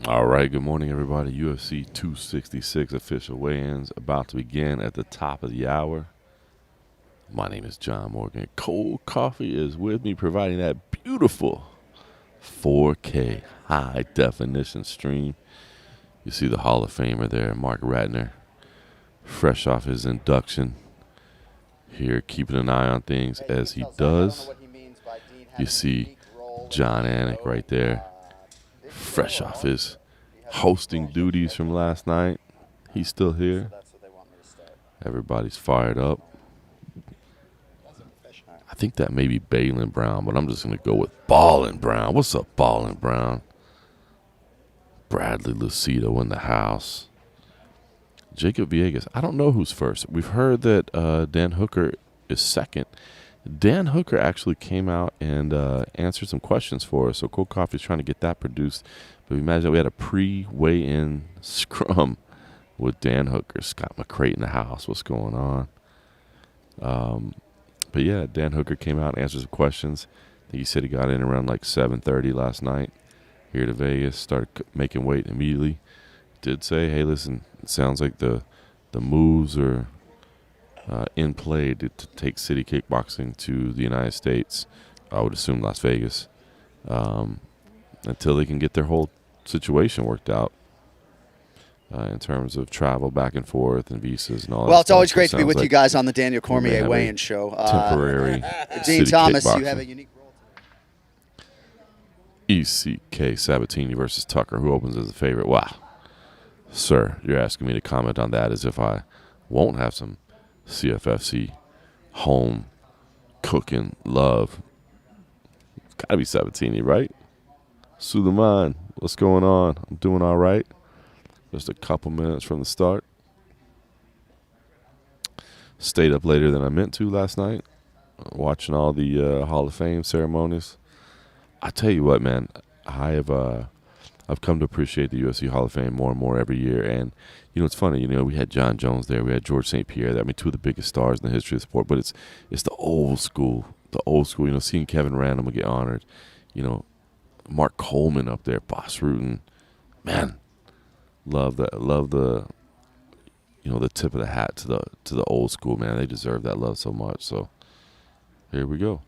All right, good morning, everybody. UFC 266 official weigh-ins about to begin at the top of the hour. My name is John Morgan. Cold Coffee is with me, providing that beautiful 4K high-definition stream. You see the Hall of Famer there, Mark Ratner, fresh off his induction here, keeping an eye on things as he does. You see John Anik right there, fresh off his hosting duties from last night. He's still here. Everybody's fired up. I think that may be Balin Brown, but I'm just going to go with Ballin' Brown. What's up, Ballin' Brown? Bradley Lucido in the house. Jacob Villegas. I don't know who's first. We've heard that Dan Hooker is second. Dan Hooker actually came out and answered some questions for us, so Cold Coffee's trying to get that produced. But imagine that we had a pre-weigh-in scrum with Dan Hooker, Scott McCray in the house. What's going on? But yeah, Dan Hooker came out and answered some questions. I think he said he got in around like 7:30 last night here to Vegas. Started making weight immediately. Did say, hey, listen, it sounds like the moves are in play to take city kickboxing to the United States. I would assume Las Vegas, until they can get their whole situation worked out in terms of travel back and forth and visas and all that. Well, it's always stuff. great to be with you guys on the Daniel Cormier weigh-in show. Temporary Dean Thomas, kickboxing. you have a unique role today. ECK Sabatini versus Tucker. Who opens as a favorite? Wow. Sir, you're asking me to comment on that as if I won't have some CFFC home cooking love. It's got to be Sabatini, right? Suleiman, what's going on? I'm doing all right. Just a couple minutes from the start. Stayed up later than I meant to last night, watching all the Hall of Fame ceremonies. I tell you what, man, I've come to appreciate the UFC Hall of Fame more and more every year. And, you know, it's funny, we had John Jones there. We had George St. Pierre there. I mean, two of the biggest stars in the history of the sport. But it's the old school. Seeing Kevin Randall get honored. Mark Coleman up there, Boss Rutan. Man, love the the tip of the hat to the old school, man. They deserve that love so much. So here we go.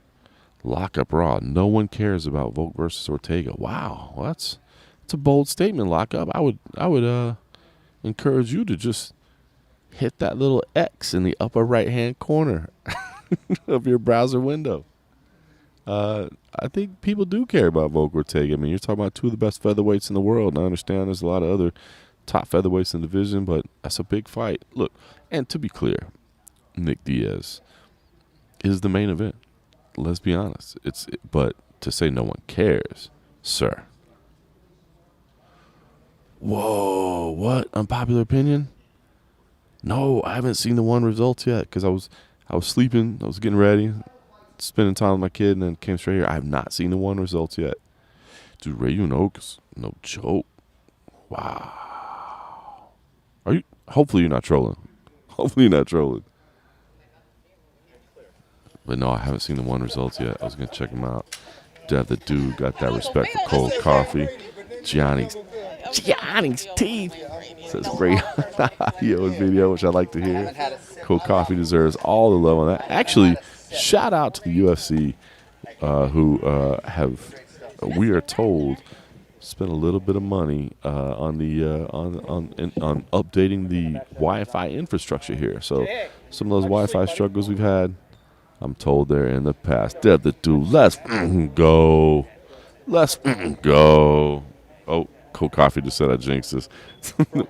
Lockup Raw. No one cares about Volk versus Ortega. Wow, that's a bold statement, Lockup. I would encourage you to just hit that little X in the upper right-hand corner of your browser window. I think people do care about Volk Ortega. I mean, you're talking about two of the best featherweights in the world, and I understand there's a lot of other top featherweights in the division, but that's a big fight. Look, and to be clear, Nick Diaz is the main event. Let's be honest. But to say no one cares, sir. Whoa, what? Unpopular opinion? No, I haven't seen the one results yet because I was sleeping. I was getting ready, spending time with my kid, and then came straight here. I have not seen the one results yet. Dude, Rayun Oaks, no joke. Wow. Hopefully you're not trolling. Hopefully you're not trolling. But no, I haven't seen the one results yet. I was going to check them out. Dev the dude got that respect for Cold Coffee. Gianni's teeth. Says great audio and video, which I like to hear. Cold Coffee deserves all the love on that. Actually, shout out to the UFC who have, we are told, spent a little bit of money on updating the Wi-Fi infrastructure here. So some of those Wi-Fi struggles we've had, I'm told they're in the past. Dev the dude, let's go. Let's go. Oh, Cold Coffee just said I jinxed this.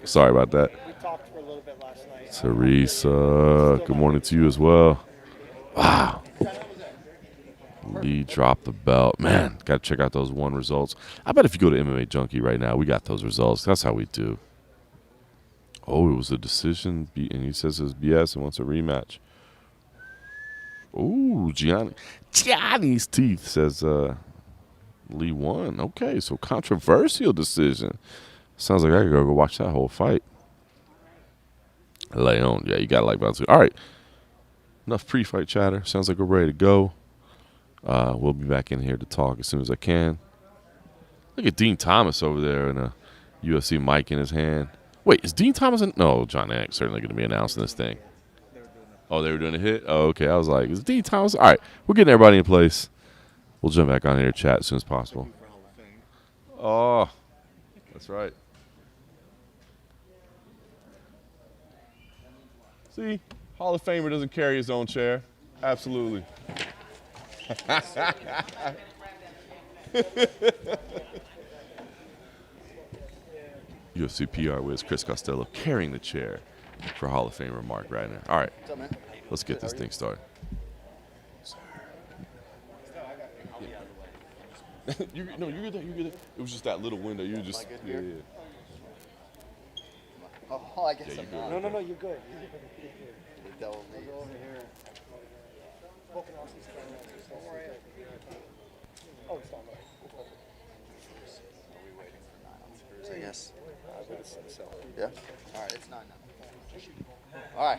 Sorry about that. We talked for a little bit last night. Teresa, good morning to you as well. Wow. Lee dropped the belt. Man, got to check out those one results. I bet if you go to MMA Junkie right now, we got those results. That's how we do. Oh, it was a decision, and he says it's BS and wants a rematch. Ooh, Gianni's teeth, says Lee won. Okay, so controversial decision. Sounds like I could go watch that whole fight. Leon, yeah, you got to like bounce. All right, enough pre-fight chatter. Sounds like we're ready to go. We'll be back in here to talk as soon as I can. Look at Dean Thomas over there in UFC mic in his hand. Wait, is Dean Thomas in? No, John Anik certainly going to be announcing this thing. Oh, they were doing a hit? Oh, okay. I was like, is Dean Thomas? All right, we're getting everybody in place. We'll jump back on here to chat as soon as possible. Oh, that's right. See, Hall of Famer doesn't carry his own chair. Absolutely. UFC PR whiz Chris Costello carrying the chair for Hall of Famer Mark Radner. All right, What's up, man? let's get this thing started. You're good. You're good. It was just that little window. You just yeah. Oh, I guess Yeah, I'm you're not. good. No, you're good. The devil me. Go over here. Volkanovski's coming up. Don't worry. Oh, it's not right. Are we waiting for 9 on Spurs, I guess? So. Yeah? All right, it's 9 now. All right.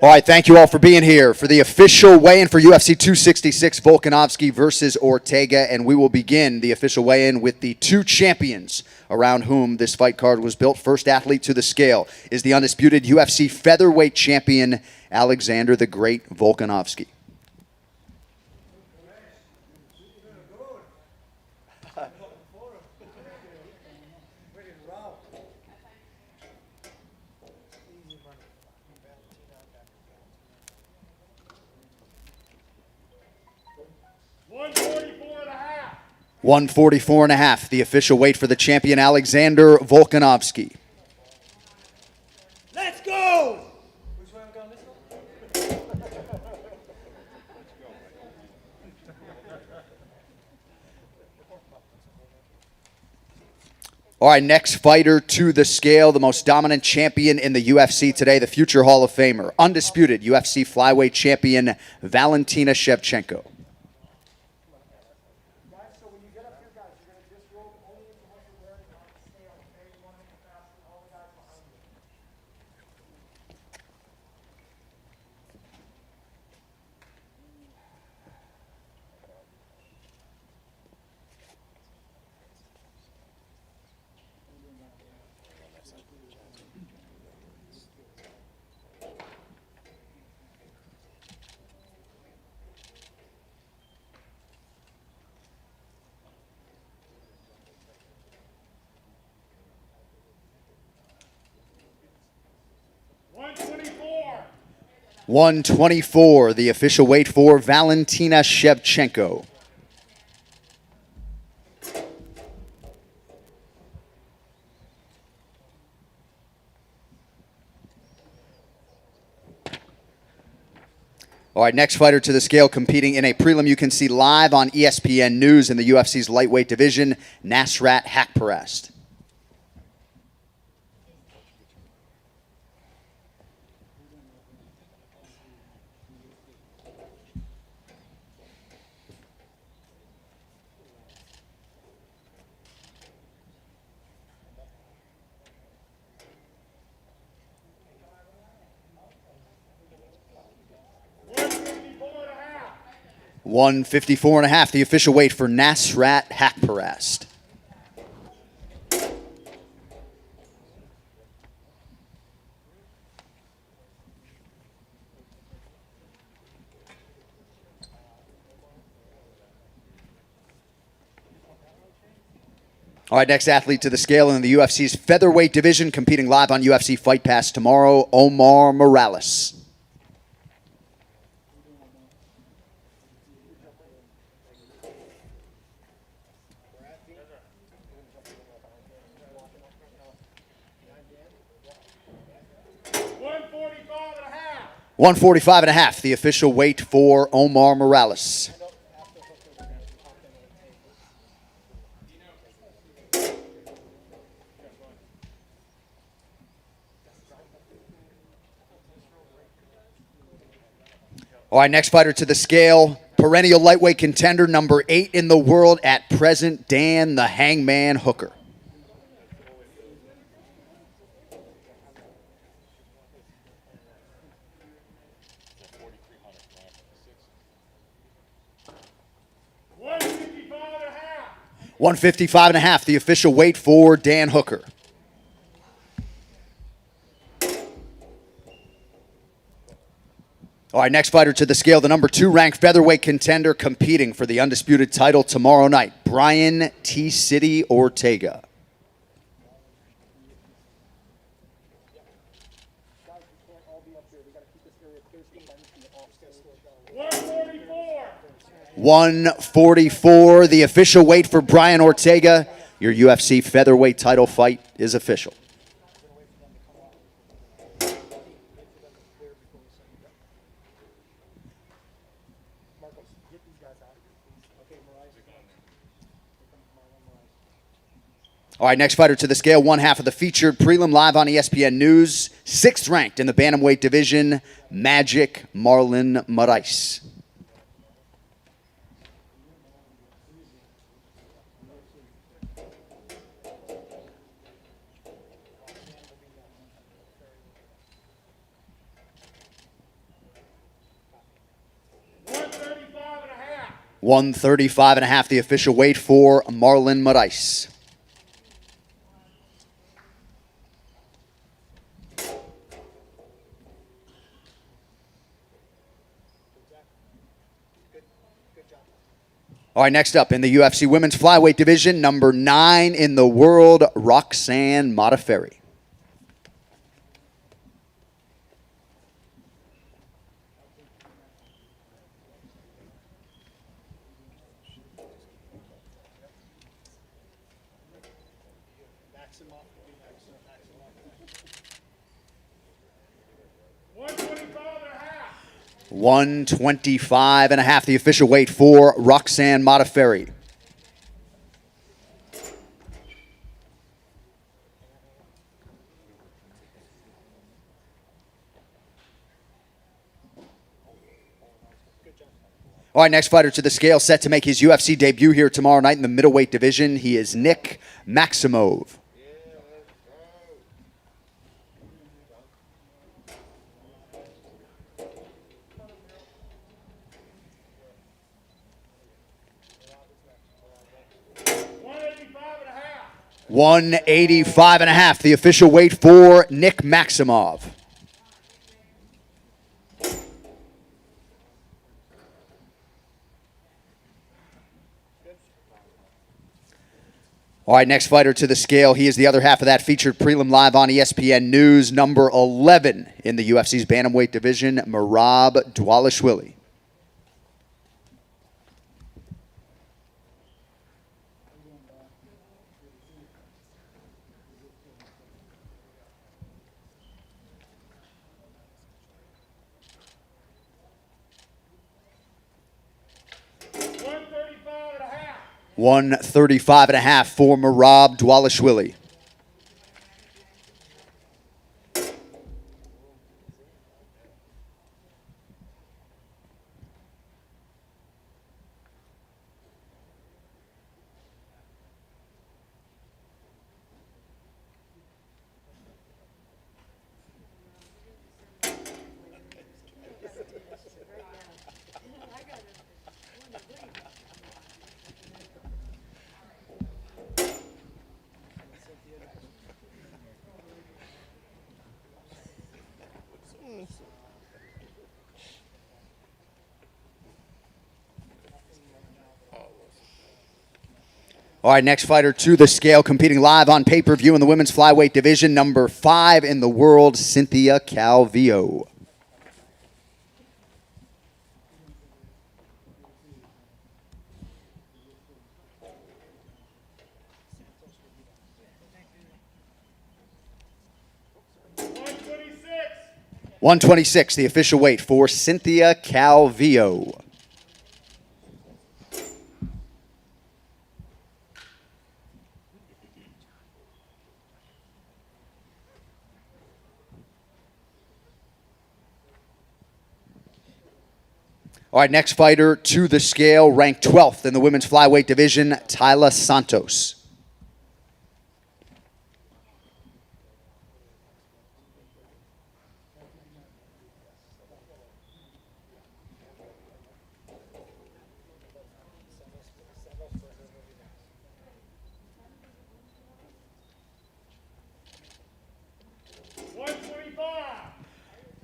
All right, thank you all for being here for the official weigh-in for UFC 266, Volkanovski versus Ortega, and we will begin the official weigh-in with the two champions around whom this fight card was built. First athlete to the scale is the undisputed UFC featherweight champion, Alexander the Great Volkanovski. $144.5, the official weight for the champion, Alexander Volkanovski. Let's go! Which way I'm going? This one? All right, next fighter to the scale, the most dominant champion in the UFC today, the future Hall of Famer, undisputed UFC flyweight champion, Valentina Shevchenko. $124, the official weight for Valentina Shevchenko. All right, next fighter to the scale, competing in a prelim you can see live on ESPN News in the UFC's lightweight division, Nasrat Haqparast. $154.5, the official weight for Nasrat Haqparast. All right, next athlete to the scale in the UFC's featherweight division, competing live on UFC Fight Pass tomorrow, Omar Morales. $145.5, the official weight for Omar Morales. All right, next fighter to the scale, perennial lightweight contender, number 8 in the world at present, Dan the Hangman Hooker. 155.5, the official weight for Dan Hooker. All right, next fighter to the scale, the number 2 ranked featherweight contender competing for the undisputed title tomorrow night, Brian T-City Ortega. 144, the official weight for Brian Ortega. Your UFC featherweight title fight is official. All right, next fighter to the scale, one half of the featured prelim live on ESPN News, 6th ranked in the bantamweight division, Magic Marlon Moraes. $135.5, the official weight for Marlon Moraes. All right, next up in the UFC women's flyweight division, number 9 in the world, Roxanne Modafferi. Maximove. 125.5, the official weight for Roxanne Modafferi. All right, next fighter to the scale, set to make his UFC debut here tomorrow night in the middleweight division. He is Nick Maximove. 185.5, the official weight for Nick Maximove. All right, next fighter to the scale. He is the other half of that featured prelim live on ESPN News, number 11 in the UFC's bantamweight division, Merab Dvalishvili. $135.5 for Merab Dvalishvili. All right, next fighter to the scale, competing live on pay-per-view in the women's flyweight division, number 5 in the world, Cynthia Calvillo. $126, the official weight for Cynthia Calvillo. All right, next fighter to the scale, ranked 12th in the women's flyweight division, Taila Santos.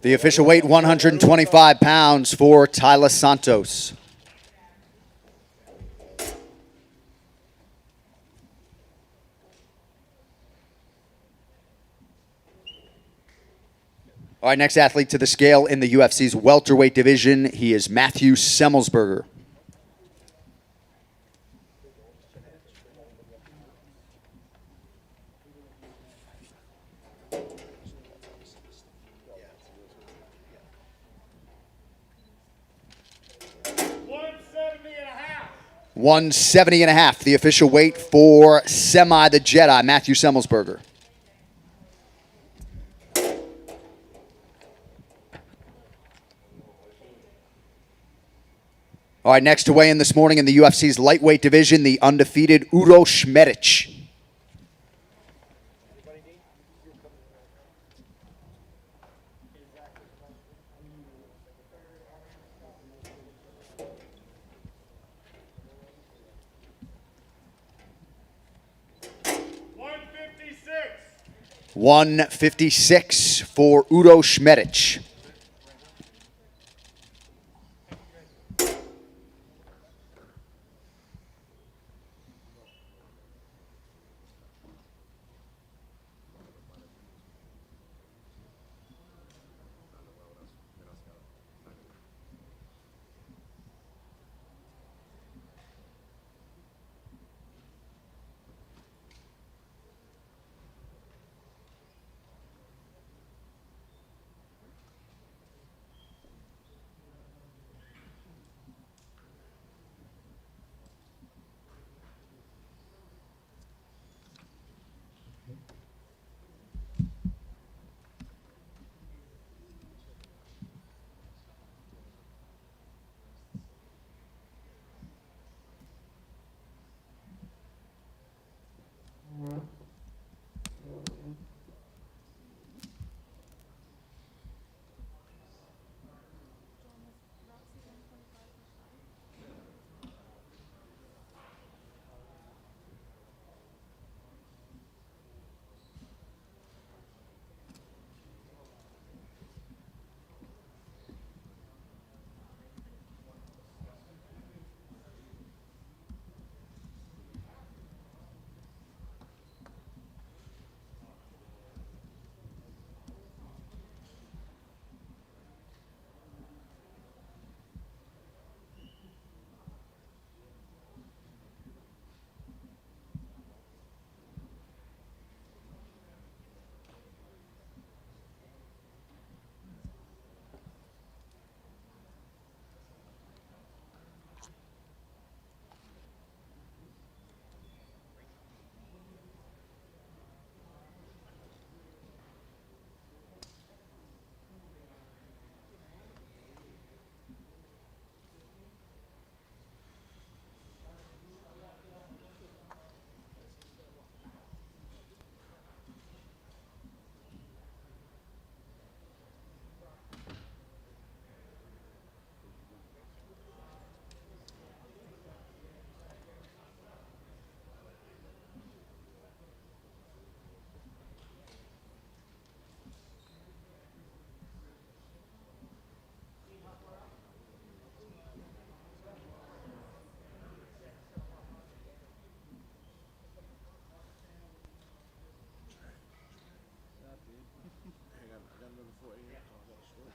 The official weight, 125 pounds for Tyler Santos. All right, next athlete to the scale in the UFC's welterweight division. He is Matthew Semelsberger. $170.5, the official weight for Semi the Jedi, Matthew Semelsberger. All right, next to weigh in this morning in the UFC's lightweight division, the undefeated Uros Medic. $156 for Uros Medic.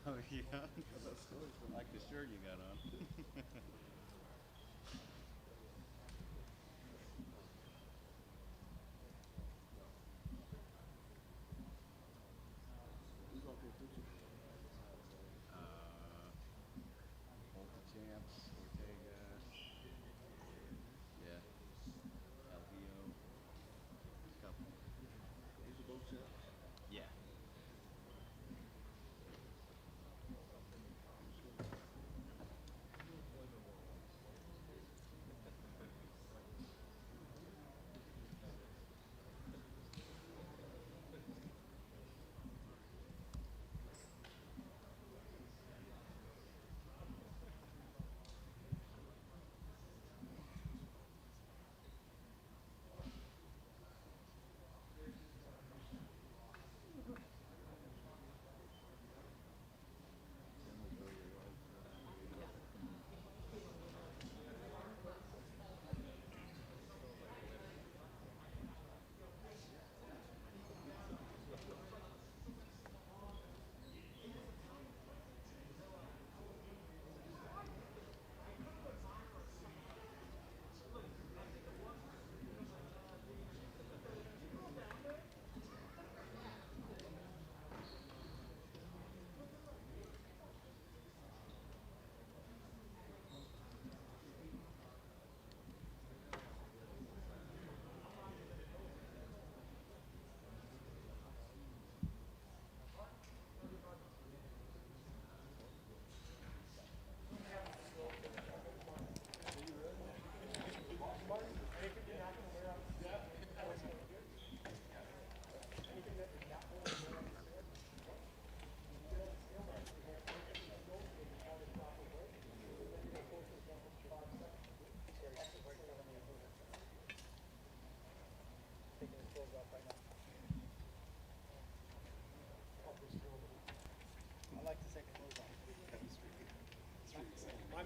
Oh, yeah? I like the shirt you got on. Volta champs, Ortega. Yeah. LVO. Couple. These are both champs? Yeah.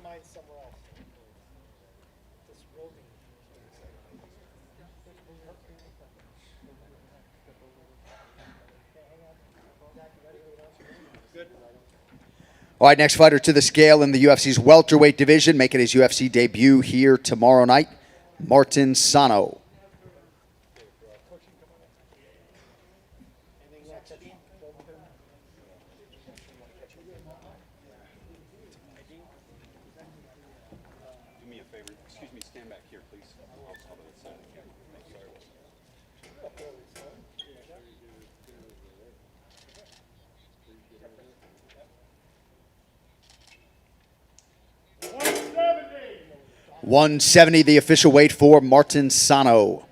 Mine's somewhere else. This roving. All right, next fighter to the scale in the UFC's welterweight division, making his UFC debut here tomorrow night, Martin Sano. Do me a favor. Excuse me, stand back here, please. I'll to the side. $170. 170, the official weight for Martin Sano.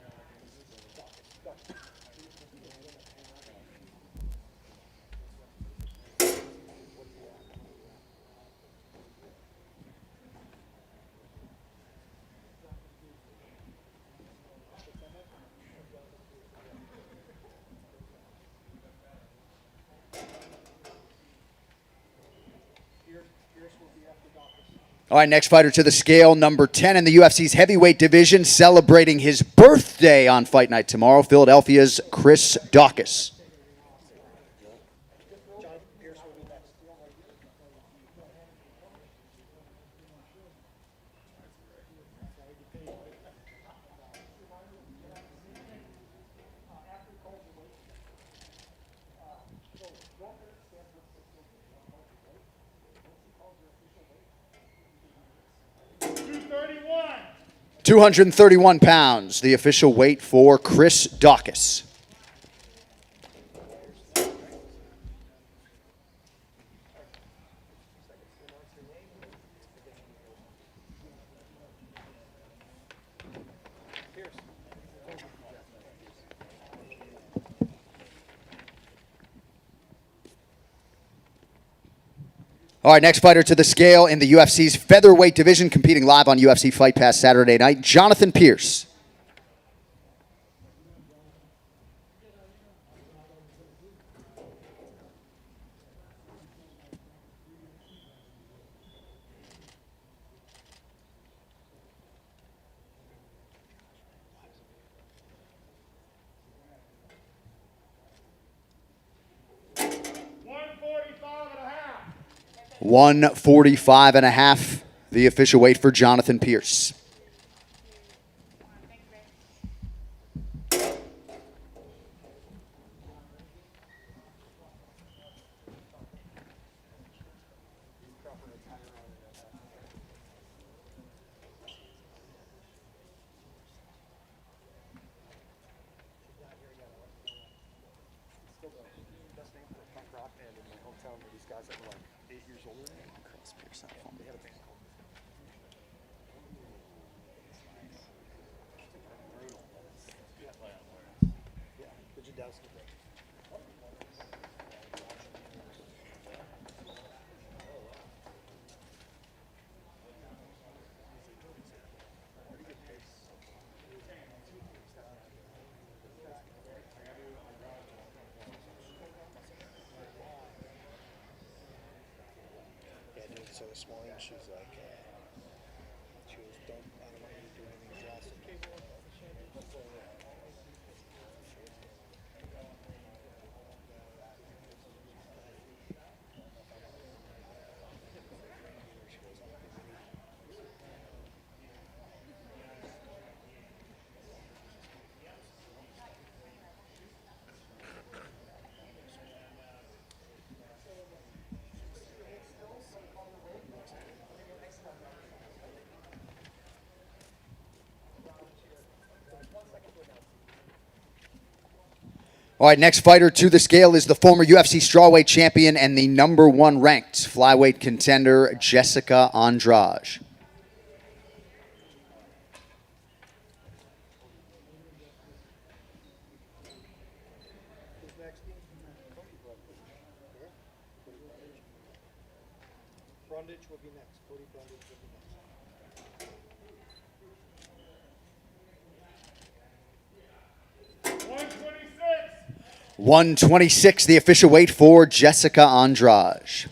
All right, next fighter to the scale, number 10 in the UFC's heavyweight division, celebrating his birthday on Fight Night tomorrow, Philadelphia's Chris Daukaus. Pierce will be next. 231 pounds, the official weight for Chris Daukaus. All right, next fighter to the scale in the UFC's featherweight division, competing live on UFC Fight Pass Saturday night, Jonathan Pierce. $145.5, the official weight for Jonathan Pierce. So this morning she's like, she was, I don't want you to do anything drastic. All right, next fighter to the scale is the former UFC strawweight champion and the #1 ranked flyweight contender, Jessica Andraj. Brundage will be next. Cody Brundage will be next. 126, the official weight for Jessica Andraj.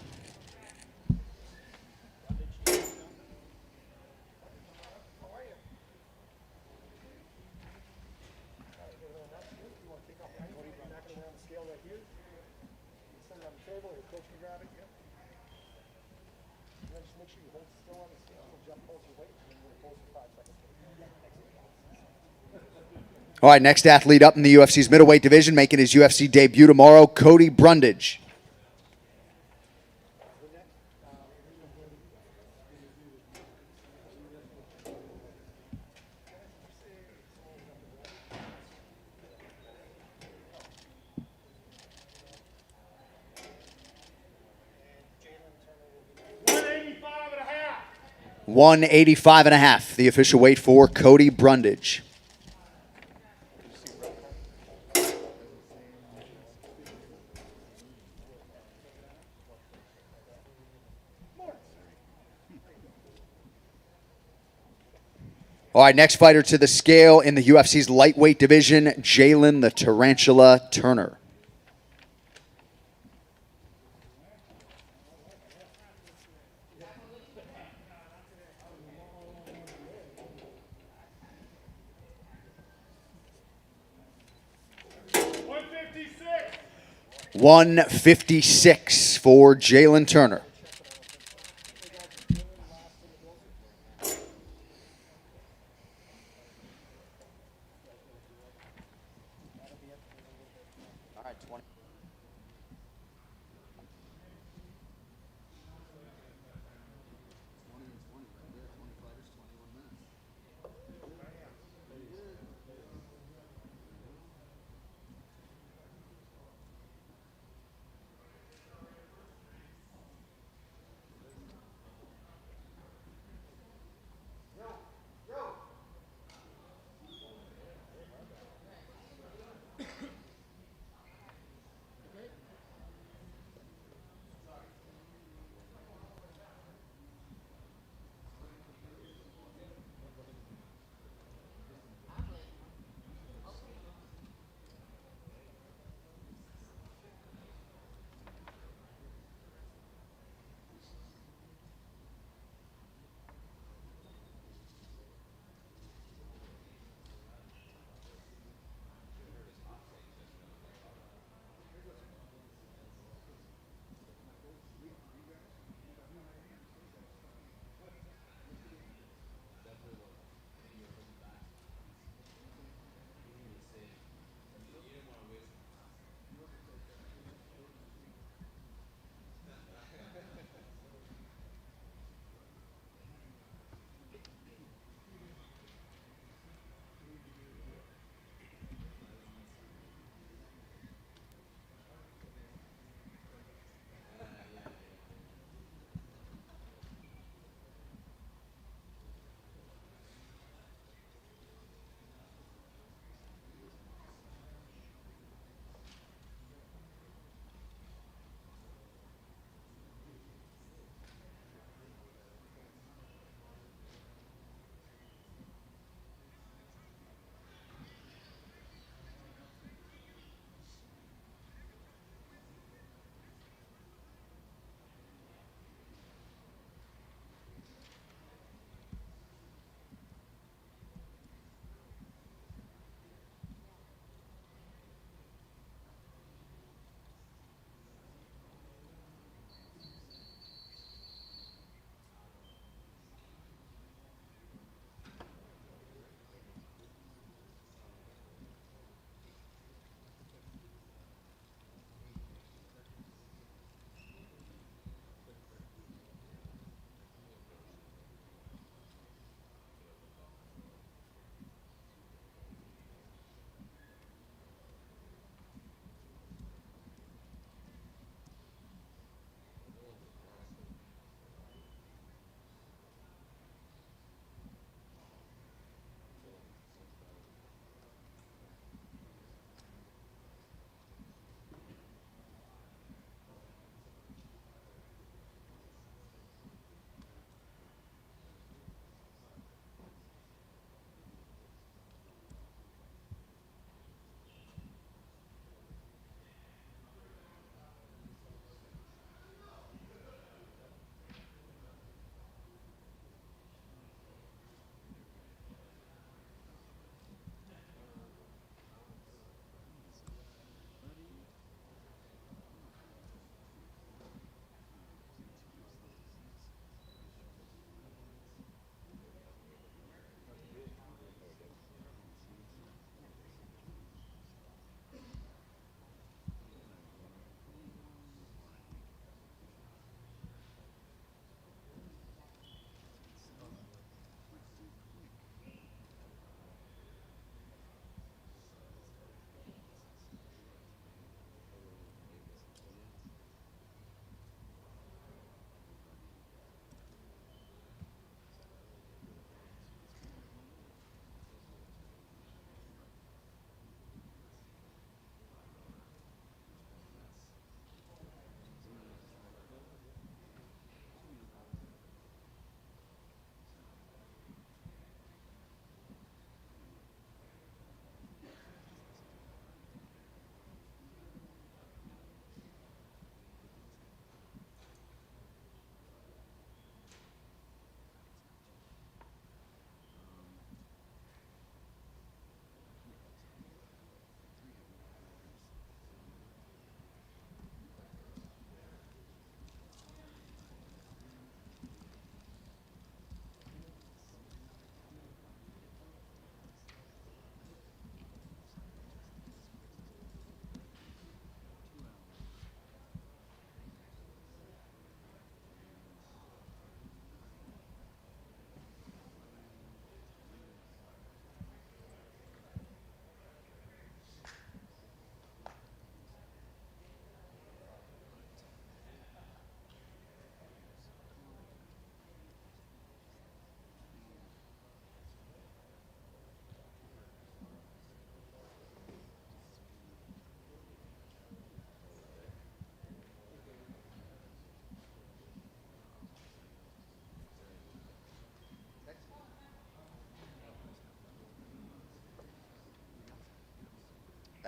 make sure you hold still on the scale until Jeff pulls your weight, and then you're going to hold for 5 seconds. All right, next athlete up in the UFC's middleweight division, making his UFC debut tomorrow, Cody Brundage. $185.5, the official weight for Cody Brundage. All right, next fighter to the scale in the UFC's lightweight division, Jalen the Tarantula Turner. $156 for Jalen Turner.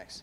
Thanks.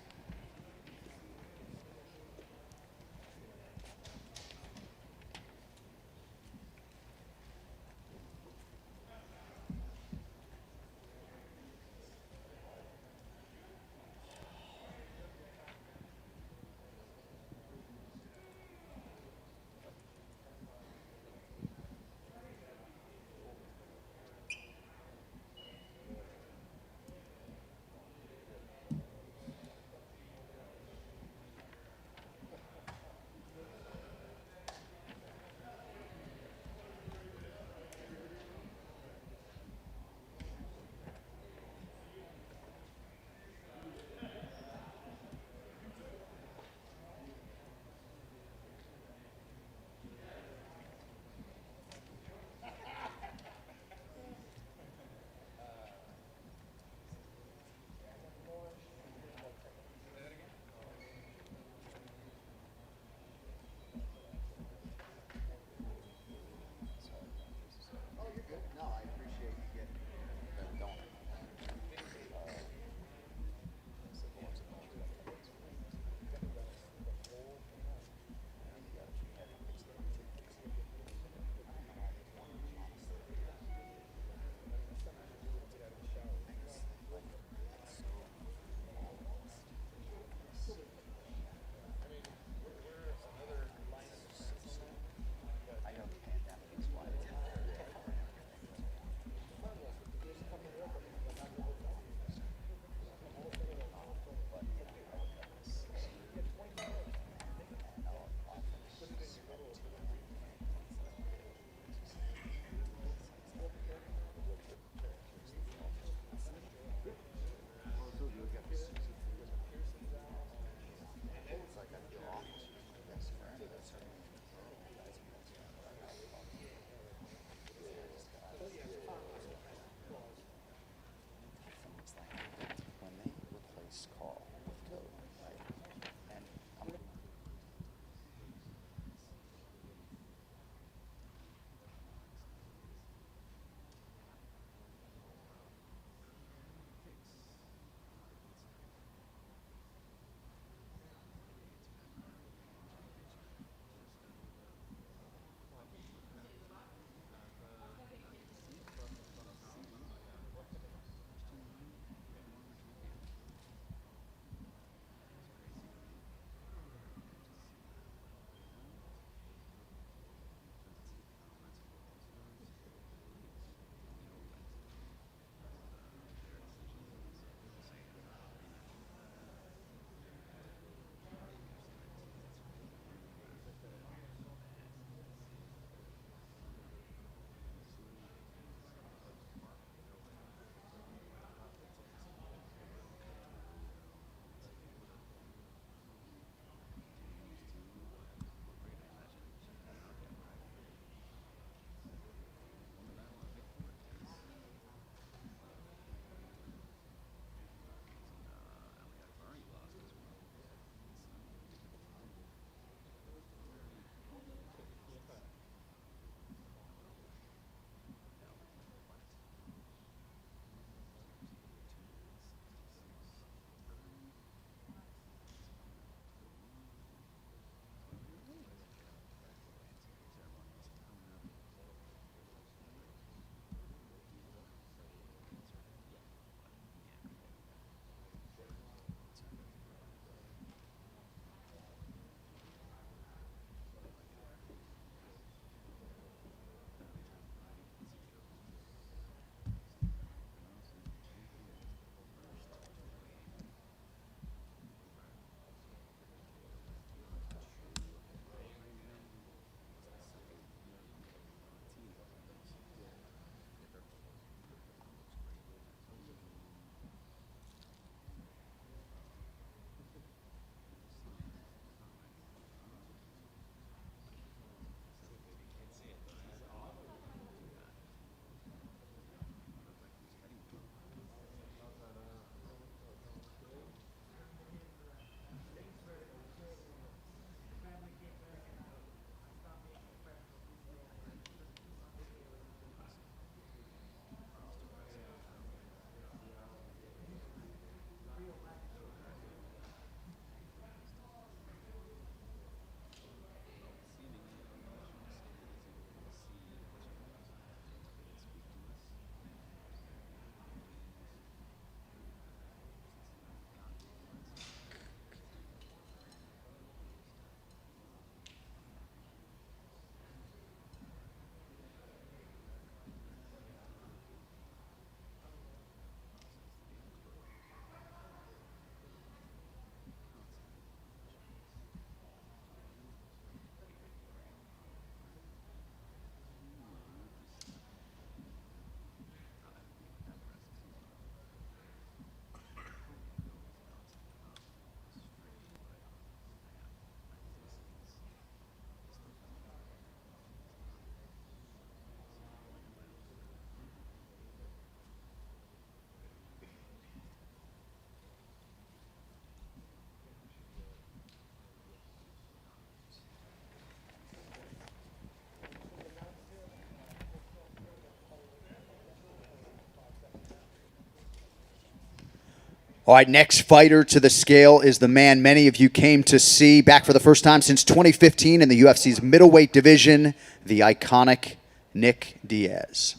All right, next fighter to the scale is the man many of you came to see back for the first time since 2015 in the UFC's middleweight division, the iconic Nick Diaz.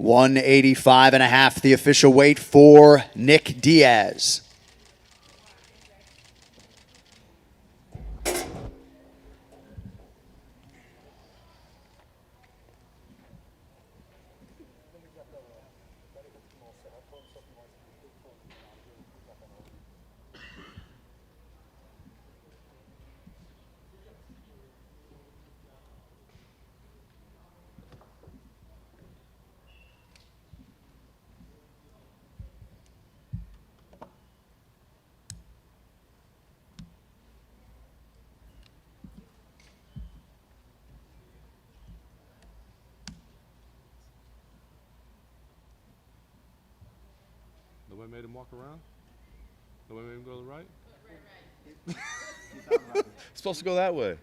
$185.5, the official weight for Nick Diaz. Nobody made him walk around? Nobody made him go to the right? It's supposed to go that way.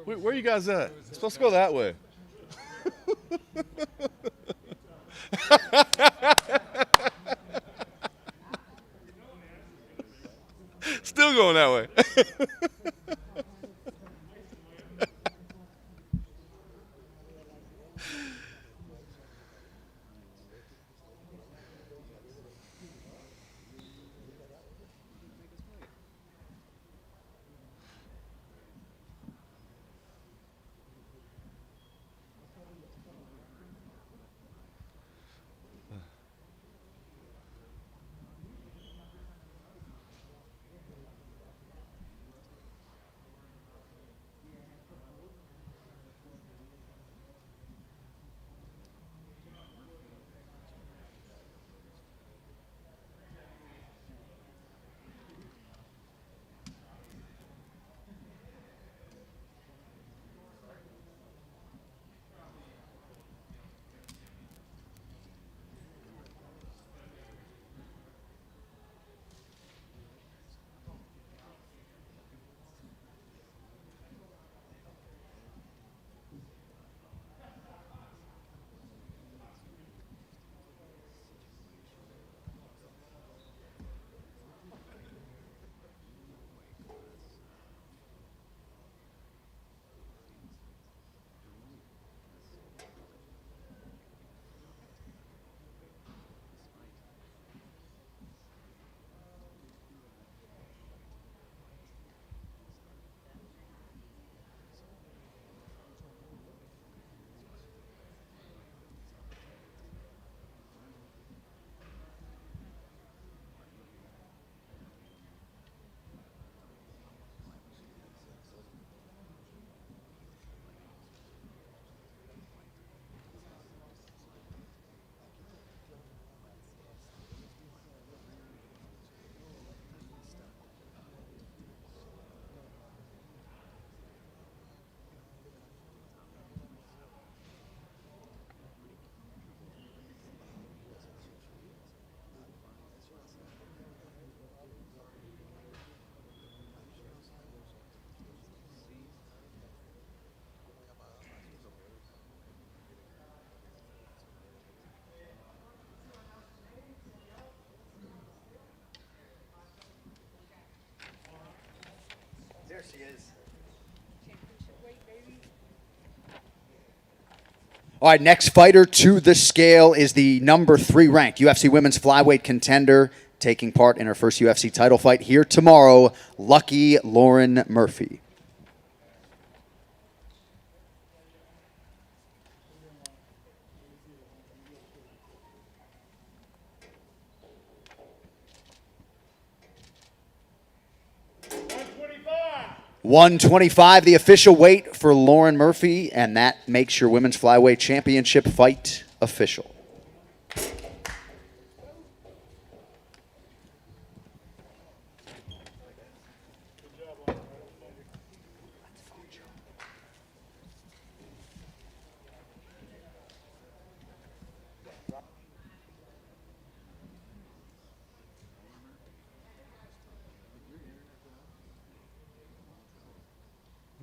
Where you guys at? It's supposed to go that way. Still going that way. There she is. All right, next fighter to the scale is the number 3 ranked UFC women's flyweight contender, taking part in her first UFC title fight here tomorrow, Lucky Lauren Murphy. $125, the official weight for Lauren Murphy, and that makes your women's flyweight championship fight official.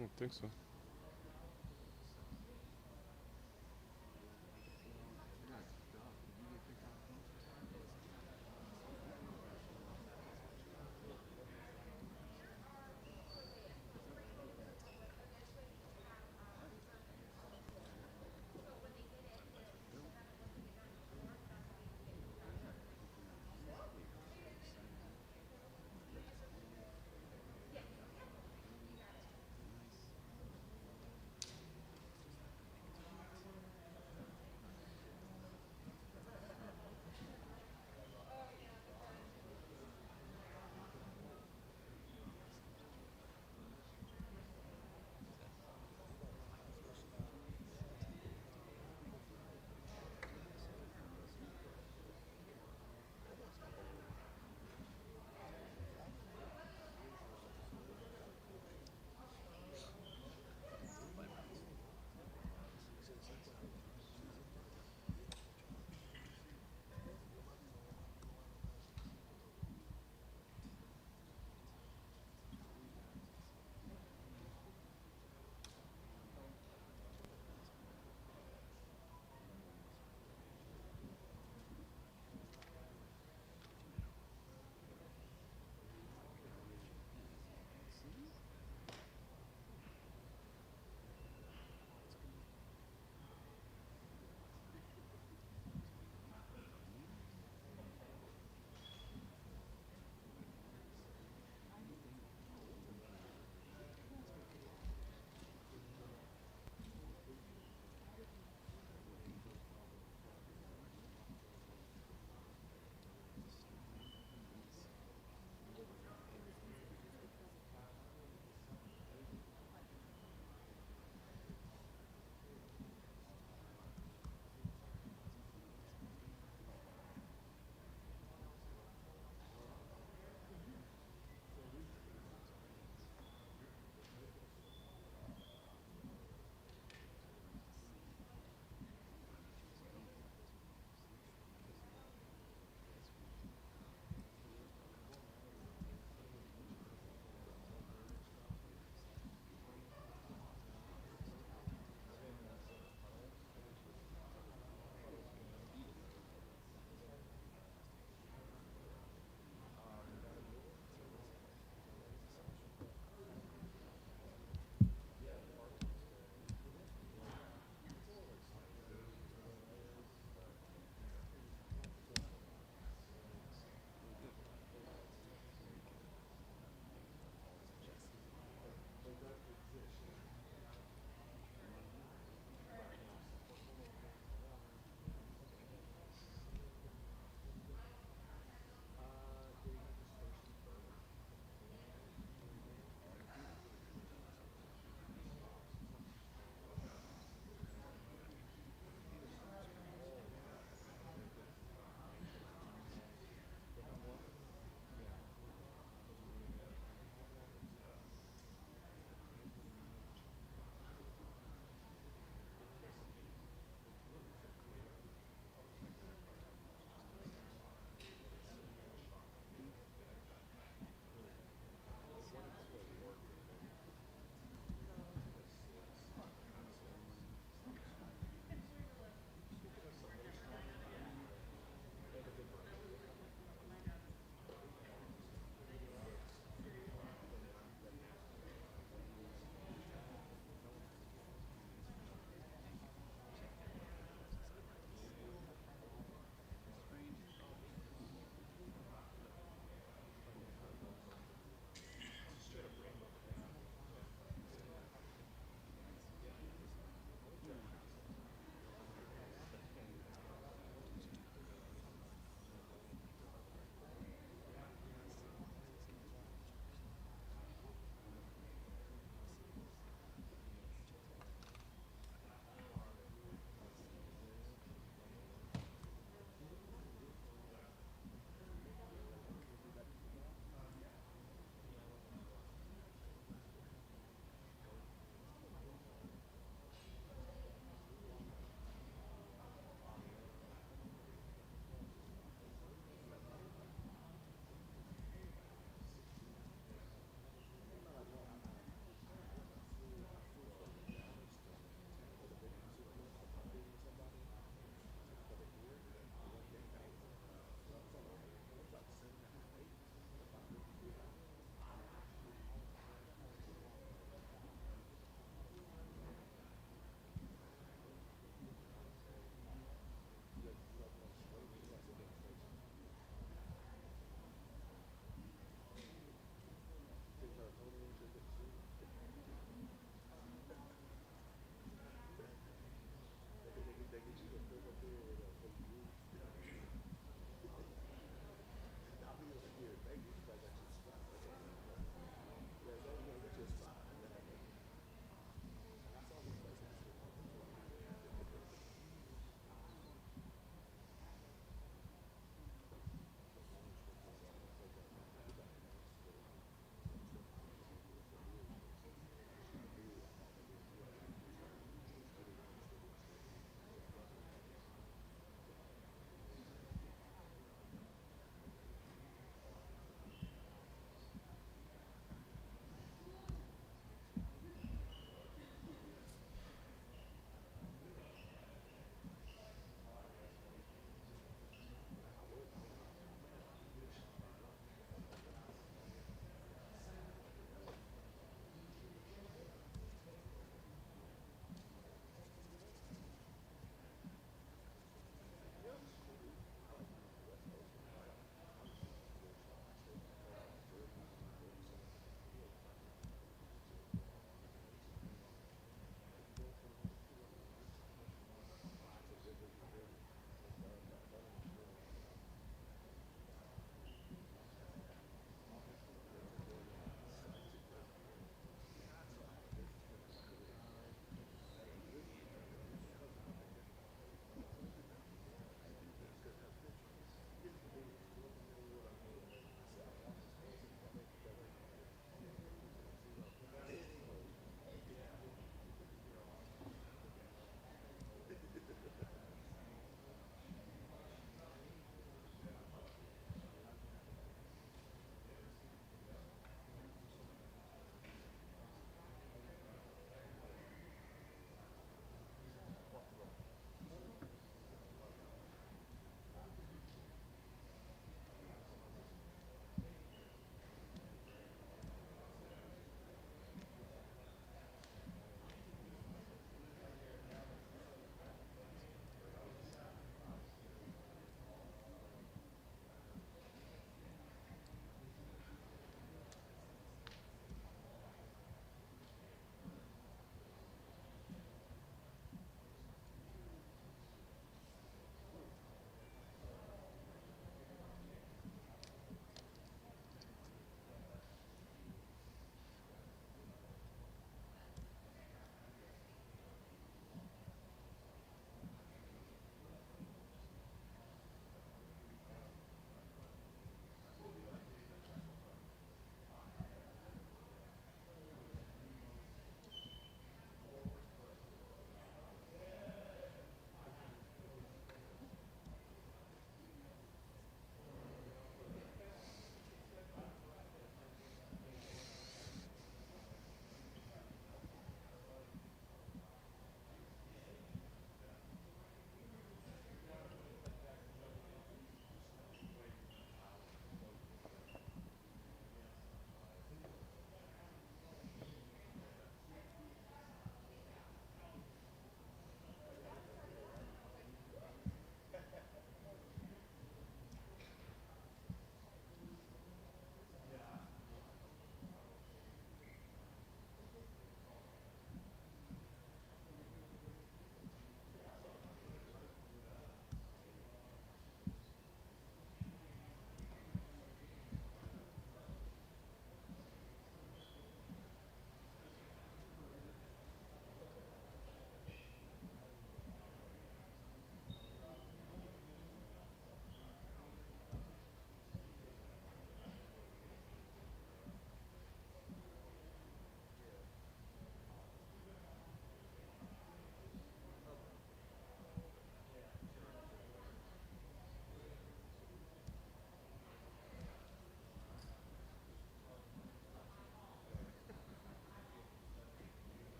don't think so.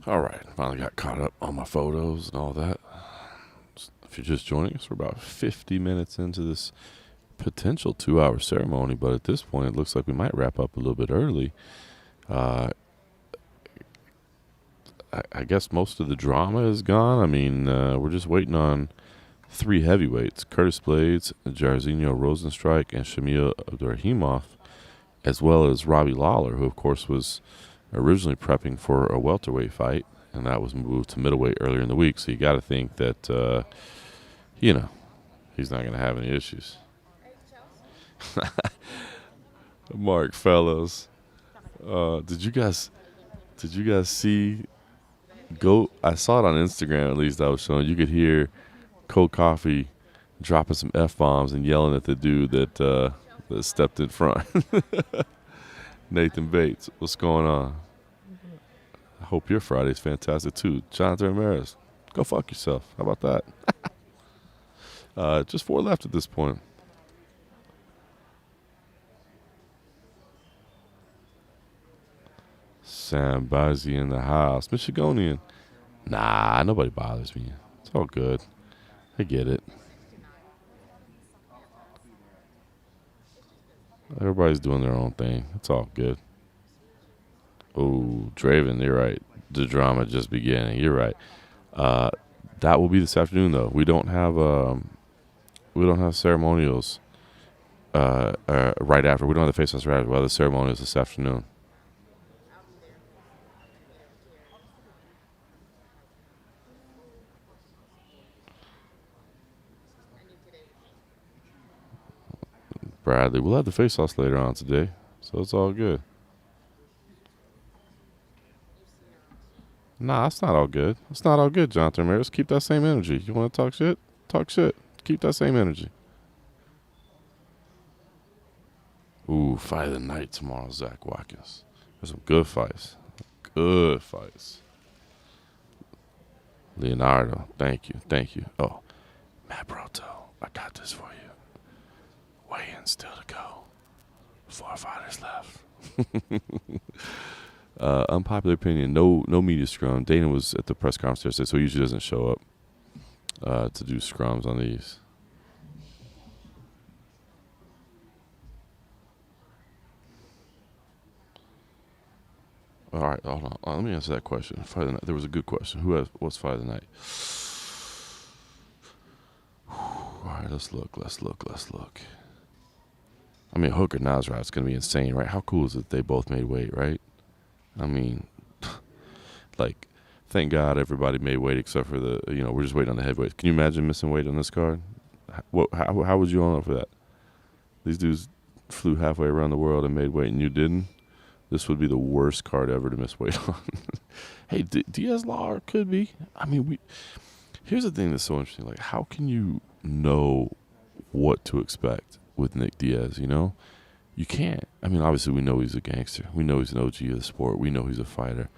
All right, finally got caught up on my photos and all that. If you're just joining us, we're about 50 minutes into this potential 2-hour ceremony, but at this point, it looks like we might wrap up a little bit early. I guess most of the drama is gone. I mean, we're just waiting on 3 heavyweights: Curtis Blades, Jairzinho Rozenstruik, and Shamil Abdulrahimov, as well as Robbie Lawler, who, of course, was originally prepping for a welterweight fight, and that was moved to middleweight earlier in the week. So you got to think that, he's not going to have any issues. Mark Fellows, did you guys see? I saw it on Instagram, at least I was showing. You could hear Cold Coffee dropping some F-bombs and yelling at the dude that stepped in front. Nathan Bates, what's going on? I hope your Friday's fantastic too. Jonathan Ramirez, go fuck yourself. How about that? Just 4 left at this point. Sam Bazzi in the house. Michigonian. Nah, nobody bothers me. It's all good. I get it. Everybody's doing their own thing. It's all good. Oh, Draven, you're right. The drama just beginning. You're right. That will be this afternoon, though. We don't have ceremonials right after. We don't have the face-offs right after. We'll have the ceremonials this afternoon. Bradley, we'll have the face-offs later on today, so it's all good. Nah, it's not all good. It's not all good, Jonathan Ramirez. Keep that same energy. You want to talk shit? Talk shit. Keep that same energy. Ooh, fight of the night tomorrow, Zach Watkins. There's some good fights. Good fights. Leonardo, thank you. Thank you. Oh, Matt Broto, I got this for you. Weigh-in still to go. 4 fighters left. Unpopular opinion, no media scrum. Dana was at the press conference yesterday, so he usually doesn't show up to do scrums on these. All right, hold on. Let me answer that question. Fight of the night. There was a good question. What's fight of the night? All right, let's look. I mean, Hooker Nasrat is going to be insane, right? How cool is it they both made weight, right? I mean, like, thank God everybody made weight except for we're just waiting on the heavyweights. Can you imagine missing weight on this card? How would you own up for that? These dudes flew halfway around the world and made weight, and you didn't? This would be the worst card ever to miss weight on. Hey, Diaz Lawler could be. I mean, here's the thing that's so interesting. Like, how can you know what to expect with Nick Diaz, You can't. I mean, obviously we know he's a gangster. We know he's an OG of the sport. We know he's a fighter.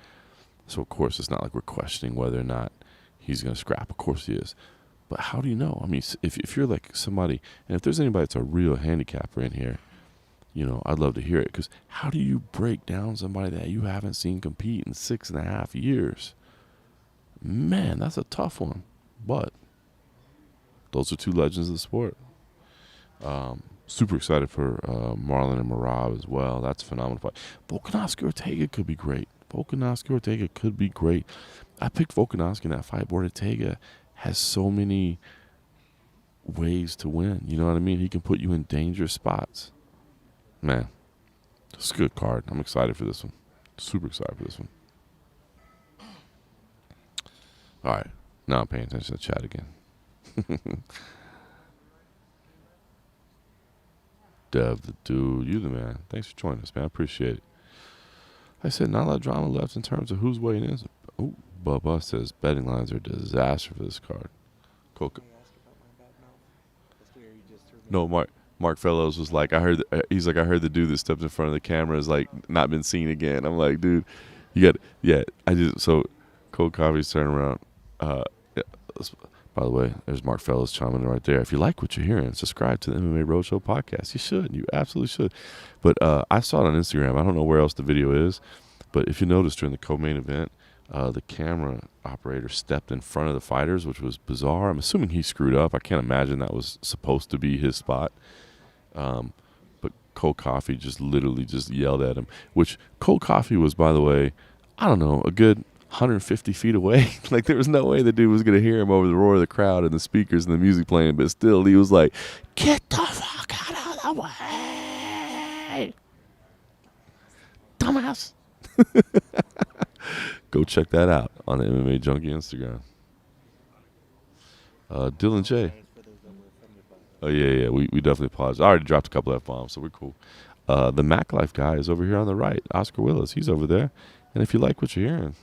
So, of course, it's not like we're questioning whether or not he's going to scrap. Of course he is. But how do you know? I mean, if you're like somebody, and if there's anybody that's a real handicapper in here, I'd love to hear it. Because how do you break down somebody that you haven't seen compete in 6.5 years? Man, that's a tough one. But those are 2 legends of the sport. Super excited for Marlon and Marab as well. That's a phenomenal fight. Volkanovski Ortega could be great. I picked Volkanovski in that fight, but Ortega has so many ways to win. You know what I mean? He can put you in dangerous spots. Man, it's a good card. I'm excited for this one. Super excited for this one. All right. Now I'm paying attention to the chat again. Dev, the dude, you the man. Thanks for joining us, man. I appreciate it. I said not a lot of drama left in terms of who's weighing in. Oh, Bubba says betting lines are a disaster for this card. Coca. No, Mark Fellows was like, I heard the dude that stepped in front of the camera is like not been seen again. I'm like, dude, so Cold Coffee's turning around. By the way, there's Mark Fellows chiming in right there. If you like what you're hearing, subscribe to the MMA Roadshow podcast. You should. You absolutely should. But I saw it on Instagram. I don't know where else the video is. But if you notice during the co-main event, The camera operator stepped in front of the fighters, which was bizarre. I'm assuming he screwed up. I can't imagine that was supposed to be his spot. But Cold Coffee just literally just yelled at him, which Cold Coffee was, by the way, I don't know, a good 150 feet away. Like, there was no way the dude was going to hear him over the roar of the crowd and the speakers and the music playing, but still, he was like, get the fuck out of the way, dumbass. Go check that out on the MMA Junkie Instagram. Dylan J. Oh, yeah. We definitely apologize. I already dropped a couple F-bombs, so we're cool. The Mac Life guy is over here on the right. Oscar Willis, he's over there. And if you like what you're hearing,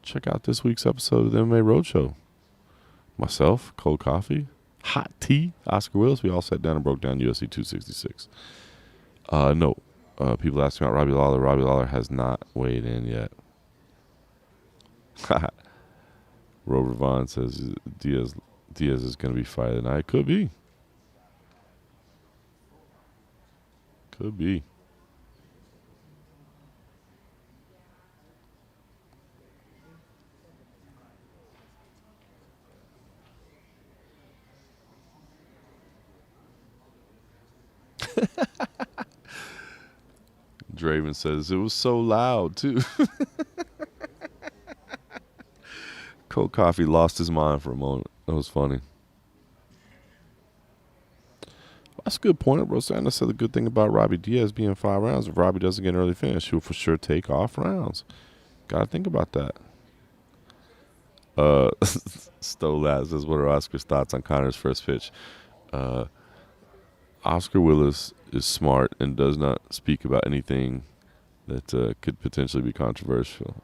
check out this week's episode of the MMA Roadshow. Myself, Cold Coffee, Hot Tea, Oscar Willis. We all sat down and broke down UFC 266. No. People asking about Robbie Lawler. Robbie Lawler has not weighed in yet. Robert Vaughn says Diaz is going to be fighting tonight. Could be. Could be. Draven says it was so loud too. Cold Coffee lost his mind for a moment. That was funny. That's a good point. Bro Sanders said the good thing about Robbie Diaz being 5 rounds. If Robbie doesn't get an early finish, he'll for sure take off rounds. Gotta think about that. Stolaz says, what are Oscar's thoughts on Connor's first pitch? Oscar Willis is smart and does not speak about anything that could potentially be controversial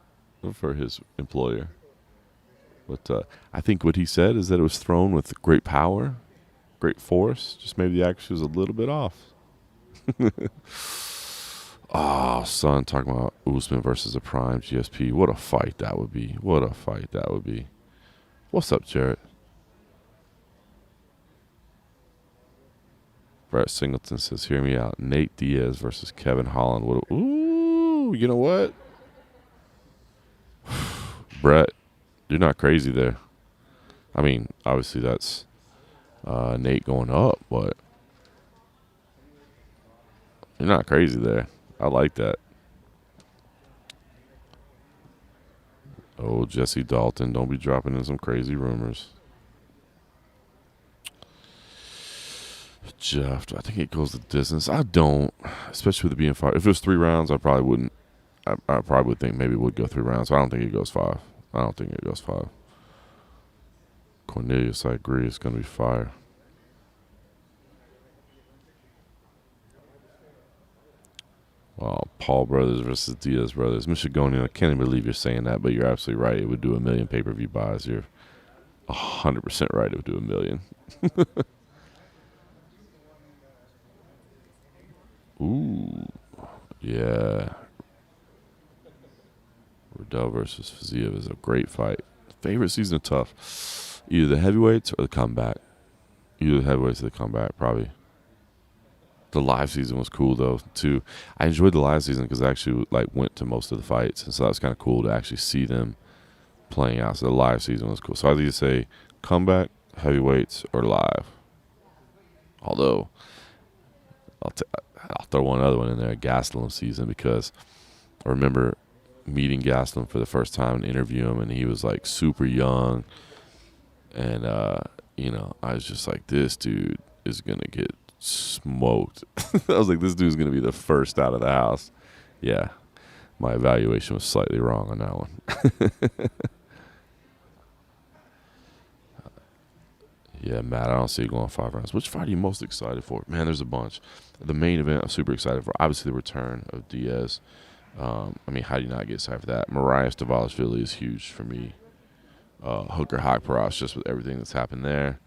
for his employer. But I think what he said is that it was thrown with great power, great force. Just maybe the accuracy was a little bit off. Oh, son, talking about Usman versus a prime GSP. What a fight that would be. What a fight that would be. What's up, Jarrett? Brett Singleton says, hear me out. Nate Diaz versus Kevin Holland. Ooh, you know what? Brett, you're not crazy there. I mean, obviously that's Nate going up, but you're not crazy there. I like that. Oh, Jesse Dalton, don't be dropping in some crazy rumors. Jeff, I think it goes the distance. I don't, especially with it being 5. If it was 3 rounds, I probably wouldn't. I probably would think maybe it would go 3 rounds. I don't think it goes 5. I don't think it goes 5. Cornelius, I agree. It's going to be fire. Wow, Paul Brothers versus Diaz Brothers. Michigonian, I can't even believe you're saying that, but you're absolutely right. It would do 1 million pay-per-view buys. You're 100% right. It would do 1 million. Ooh, yeah. Riddell versus Fiziev is a great fight. Favorite season of Tough? Either the heavyweights or the comeback. Either the heavyweights or the comeback, probably. The live season was cool though too. I enjoyed the live season because I actually went to most of the fights, and so that was kind of cool to actually see them playing out. So the live season was cool. So I'd either say comeback, heavyweights, or live. Although I'll throw one other one in there, Gastelum season, because I remember meeting Gastelum for the first time and interviewing him, and he was super young, and I was just like, this dude is gonna get smoked. I was like, this dude's gonna be the first out of the house. Yeah, my evaluation was slightly wrong on that one. Yeah, Matt, I don't see it going 5 rounds. Which fight are you most excited for? Man, there's a bunch. The main event I'm super excited for. Obviously, the return of Diaz. I mean, how do you not get excited for that? Marias Tavalishvili is huge for me. Hooker Haqparast, just with everything that's happened there.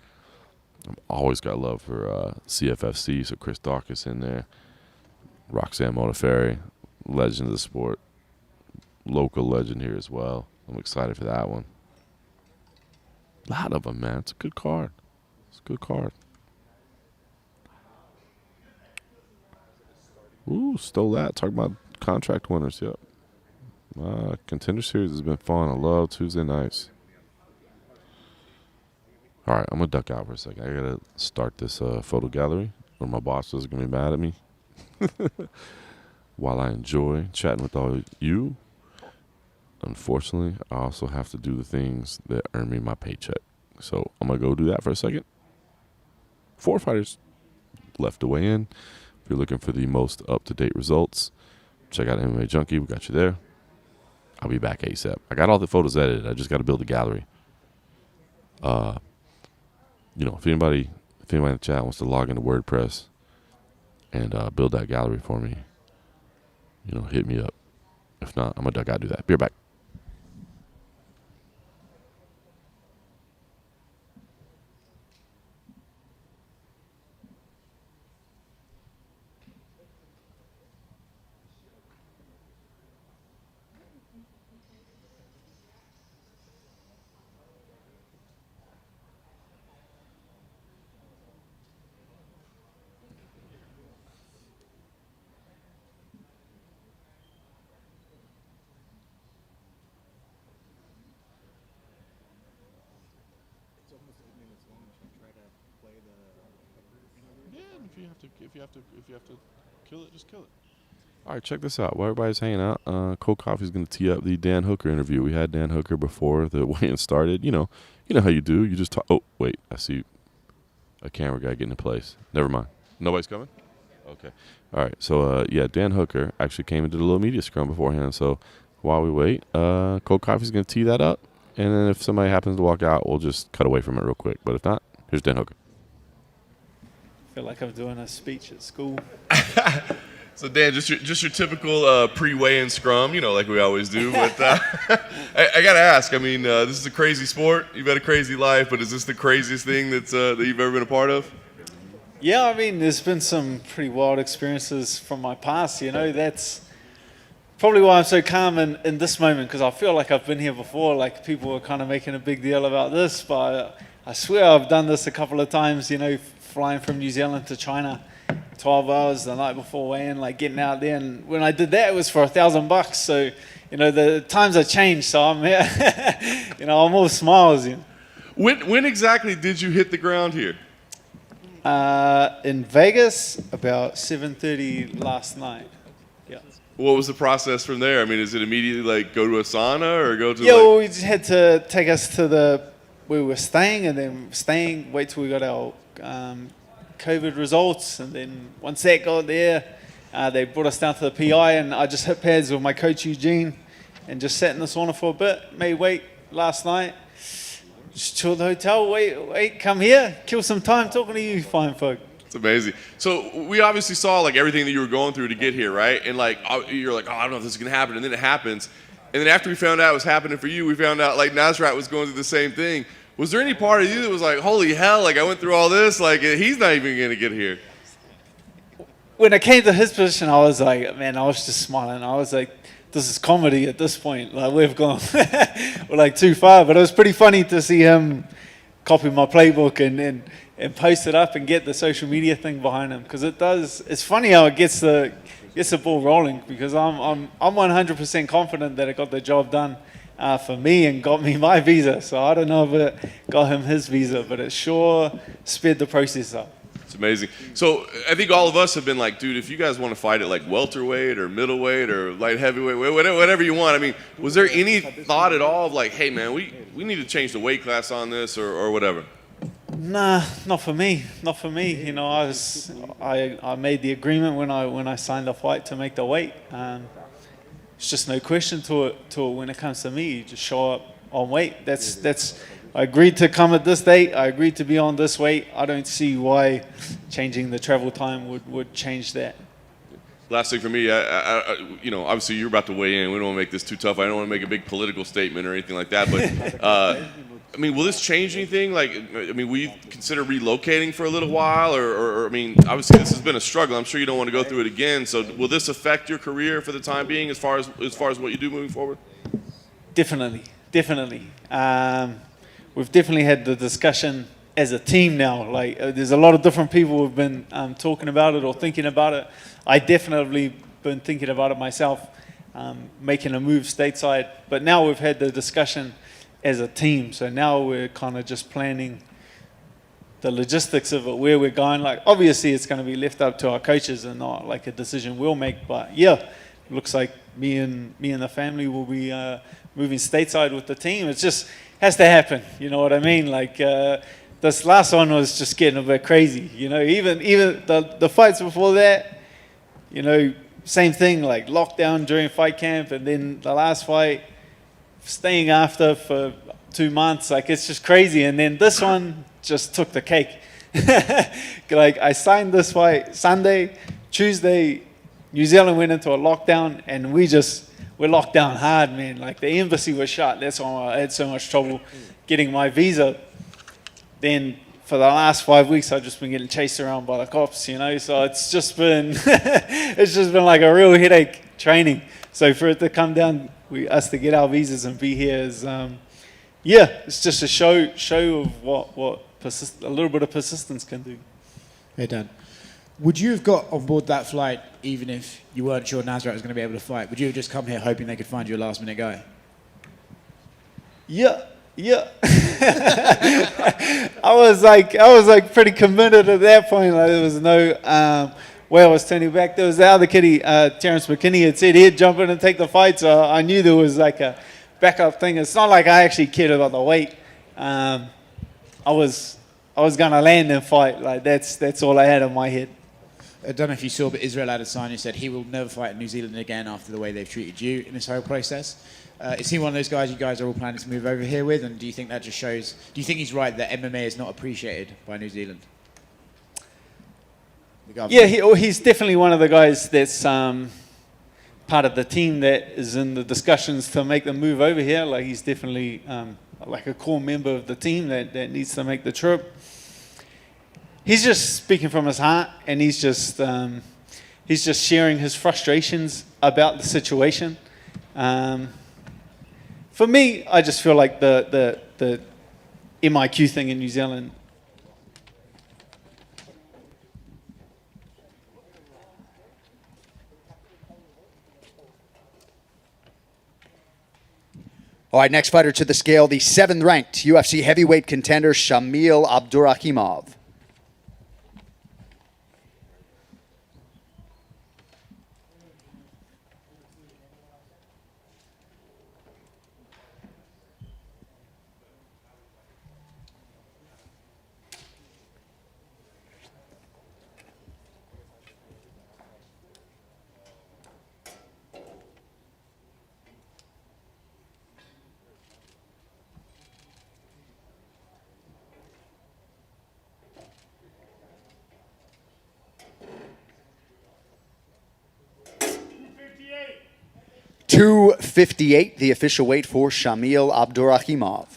I've always got love for CFFC, so Chris Dawkins in there. Roxanne Modafferi, legend of the sport. Local legend here as well. I'm excited for that one. A lot of them, man. It's a good card. It's a good card. Ooh, stole that. Talking about contract winners, yep. Contender Series has been fun. I love Tuesday nights. All right, I'm going to duck out for a second. I got to start this photo gallery, or my boss is going to be mad at me. While I enjoy chatting with all you, unfortunately, I also have to do the things that earn me my paycheck. So I'm going to go do that for a second. 4 fighters left to weigh in. If you're looking for the most up-to-date results, check out MMA Junkie. We got you there. I'll be back ASAP. I got all the photos edited. I just got to build a gallery. If anybody in the chat wants to log into WordPress and build that gallery for me, hit me up. If not, I'm going to duck out and do that. Be right back. If you have to kill it, just kill it. All right, check this out. While everybody's hanging out, Cold Coffee's going to tee up the Dan Hooker interview. We had Dan Hooker before the weigh-in started. You know how you do. You just talk. Oh, wait, I see a camera guy getting in place. Never mind. Nobody's coming? Okay. All right. So, Dan Hooker actually came and did a little media scrum beforehand. So while we wait, Cold Coffee's going to tee that up. And then if somebody happens to walk out, we'll just cut away from it real quick. But if not, here's Dan Hooker. I feel like I'm doing a speech at school. So Dan, just your typical pre-weigh-in scrum, like we always do. But I gotta ask. I mean, this is a crazy sport. You've had a crazy life, but is this the craziest thing that you've ever been a part of? Yeah, I mean, there's been some pretty wild experiences from my past. That's probably why I'm so calm in this moment, because I feel like I've been here before. Like, people were kind of making a big deal about this, but I swear I've done this a couple of times. Flying from New Zealand to China, 12 hours the night before weigh-in, like getting out there. And when I did that, it was for $1,000. So, the times have changed. So I'm here, I'm all smiles. When exactly did you hit the ground here? In Vegas, about 7:30 last night. Yeah. What was the process from there? I mean, is it immediately like go to a sauna or go to? Yeah, well, we just had to take us to where we were staying, and then wait till we got our COVID results, and then once that got there, they brought us down to the PI, and I just hit pads with my coach Eugene, and just sat in the sauna for a bit. Made weight last night. Just chilled at the hotel. Wait, come here, kill some time talking to you, fine folk. It's amazing. So we obviously saw like everything that you were going through to get here, right? And like you're like, I don't know if this is gonna happen, and then it happens. And then after we found out it was happening for you, we found out like Nasrat was going through the same thing. Was there any part of you that was like, holy hell, like I went through all this, like he's not even going to get here? When I came to his position, I was like, man, I was just smiling. I was like, this is comedy at this point. Like, we've gone we're like too far. But it was pretty funny to see him copy my playbook and post it up and get the social media thing behind him. Because it's funny how it gets the ball rolling, because I'm 100% confident that it got the job done for me and got me my visa. So I don't know if it got him his visa, but it sure sped the process up. It's amazing. So I think all of us have been like, dude, if you guys want to fight at like welterweight or middleweight or light heavyweight, whatever you want. I mean, was there any thought at all of like, hey man, we need to change the weight class on this or whatever? Nah, not for me. Not for me. I made the agreement when I signed the fight to make the weight. It's just no question to it when it comes to me. You just show up on weight. That's. I agreed to come at this date. I agreed to be on this weight. I don't see why changing the travel time would change that. Last thing for me, obviously you're about to weigh in. We don't want to make this too tough. I don't want to make a big political statement or anything like that. But I mean, will this change anything? Like, I mean, will you consider relocating for a little while, or I mean, obviously this has been a struggle. I'm sure you don't want to go through it again. So, will this affect your career for the time being, as far as what you do moving forward? Definitely. We've definitely had the discussion as a team now. Like, there's a lot of different people who've been talking about it or thinking about it. I definitely been thinking about it myself. making a move stateside. But now we've had the discussion as a team, so now we're kind of just planning the logistics of it, where we're going. Like, obviously it's going to be left up to our coaches and not like a decision we'll make, but yeah, it looks like me and the family will be moving stateside with the team. It just has to happen, you know what I mean? Like, this last one was just getting a bit crazy, you know. Even the fights before that, you know, same thing, like lockdown during fight camp, and then the last fight, staying after for 2 months. Like, it's just crazy. And then this one just took the cake. Like, I signed this fight Sunday, Tuesday, New Zealand went into a lockdown, and we're locked down hard, man. Like, the embassy was shut. That's why I had so much trouble getting my visa. Then for the last 5 weeks, I've just been getting chased around by the cops, you know. So it's just been like a real headache training. So for it to come down, us to get our visas and be here is, it's just a show of what a little bit of persistence can do. Hey Dan, would you have got on board that flight even if you weren't sure Nasrat was going to be able to fight? Would you have just come here hoping they could find you a last minute guy? Yeah. I was like pretty committed at that point. Like, there was no way I was turning back. There was the other kiddie, Terrence McKinney, had said he'd jump in and take the fight, so I knew there was like a backup thing. It's not like I actually cared about the weight. I was gonna land and fight. Like, that's all I had in my head. I don't know if you saw, but Israel Adesanya said he will never fight in New Zealand again after the way they've treated you in this whole process. Is he one of those guys you guys are all planning to move over here with? And do you think that just shows... Do you think he's right that MMA is not appreciated by New Zealand? Yeah, he's definitely one of the guys that's part of the team that is in the discussions to make the move over here. Like, he's definitely like a core member of the team that needs to make the trip. He's just speaking from his heart, and he's just sharing his frustrations about the situation. For me, I just feel like the MIQ thing in New Zealand. All right, next fighter to the scale, the 7th-ranked UFC heavyweight contender, Shamil Abdulrahimov. .258, the official weight for Shamil Abdulrahimov.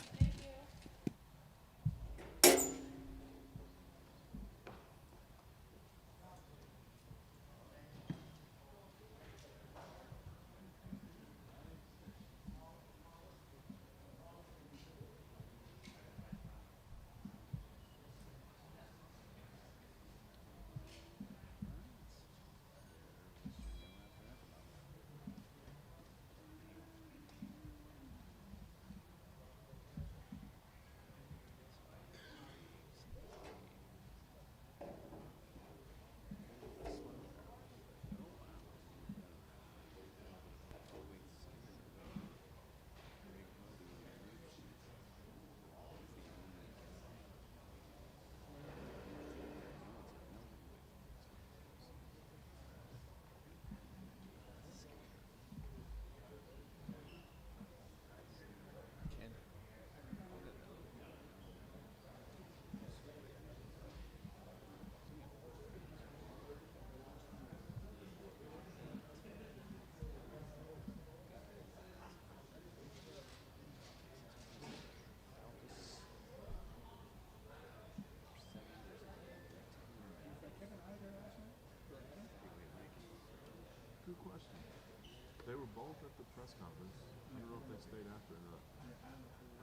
They were both at the press conference. I don't know if they stayed after or not.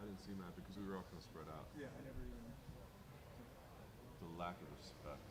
I didn't see that because we were all kind of spread out. Yeah, I never even... The lack of respect.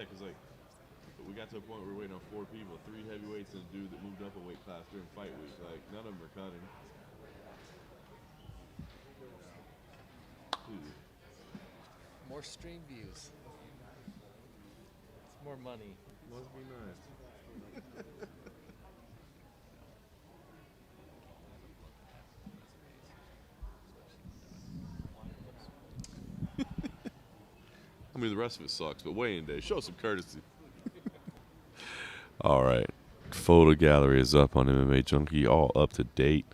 Yeah, because like we got to a point where we're waiting on 4 people, 3 heavyweights and a dude that moved up a weight class during fight week. Like none of them are cutting. Dude. More stream views. It's more money. Must be nice. I mean, the rest of it sucks, but weigh-in day, show some courtesy. All right. Photo gallery is up on MMA Junkie, all up to date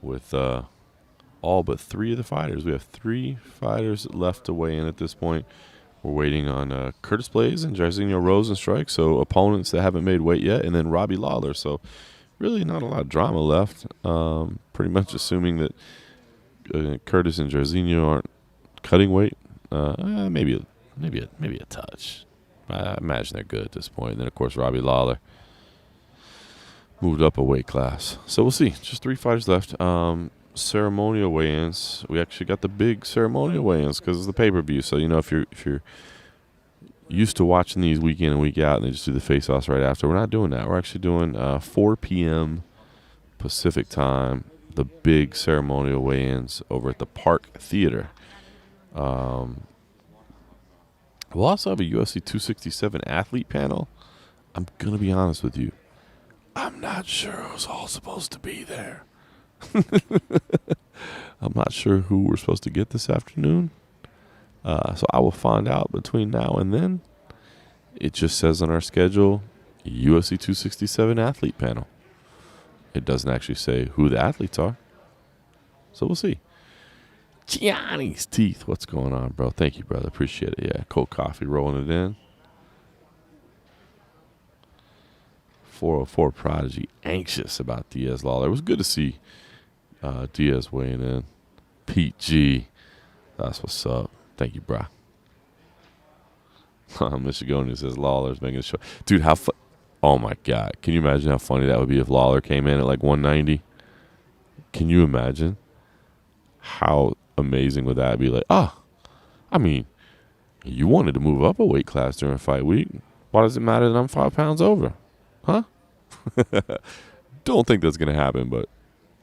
with all but 3 of the fighters. We have 3 fighters left to weigh in at this point. We're waiting on Curtis Blaze and Jairzinho Rosenstrike, so opponents that haven't made weight yet, and then Robbie Lawler. So really not a lot of drama left. Pretty much assuming that Curtis and Jairzinho aren't cutting weight. Maybe a touch. I imagine they're good at this point. And then, of course, Robbie Lawler moved up a weight class. So we'll see. Just 3 fighters left. Ceremonial weigh-ins. We actually got the big ceremonial weigh-ins because it's the pay-per-view. So, if you're used to watching these week in and week out and they just do the face-offs right after, we're not doing that. We're actually doing 4 p.m. Pacific time, the big ceremonial weigh-ins over at the Park Theater. We'll also have a UFC 267 athlete panel. I'm going to be honest with you. I'm not sure who's all supposed to be there. I'm not sure who we're supposed to get this afternoon. So I will find out between now and then. It just says on our schedule, UFC 267 athlete panel. It doesn't actually say who the athletes are. So we'll see. Gianni's Teeth. What's going on, bro? Thank you, brother. Appreciate it. Yeah, cold coffee rolling it in. 404 Prodigy anxious about Diaz Lawler. It was good to see Diaz weighing in. Pete G. That's what's up. Thank you, bro. Michigoni says Lawler's making a show. Dude, oh, my God. Can you imagine how funny that would be if Lawler came in at like 190? Can you imagine how amazing would that be? Like, I mean, you wanted to move up a weight class during fight week. Why does it matter that I'm 5 pounds over? Huh? Don't think that's going to happen, but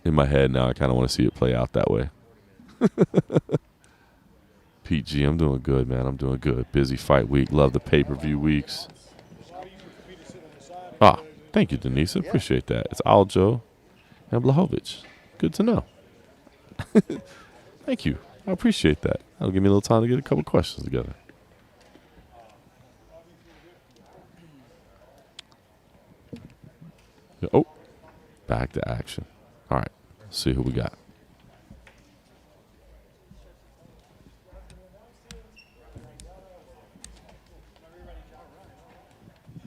in my head now, I kind of want to see it play out that way. PG, I'm doing good, man. I'm doing good. Busy fight week. Love the pay-per-view weeks. Thank you, Denise. I appreciate that. It's Aljo and Blahovic. Good to know. Thank you. I appreciate that. That'll give me a little time to get a couple questions together. Oh, back to action. All right, let's see who we got.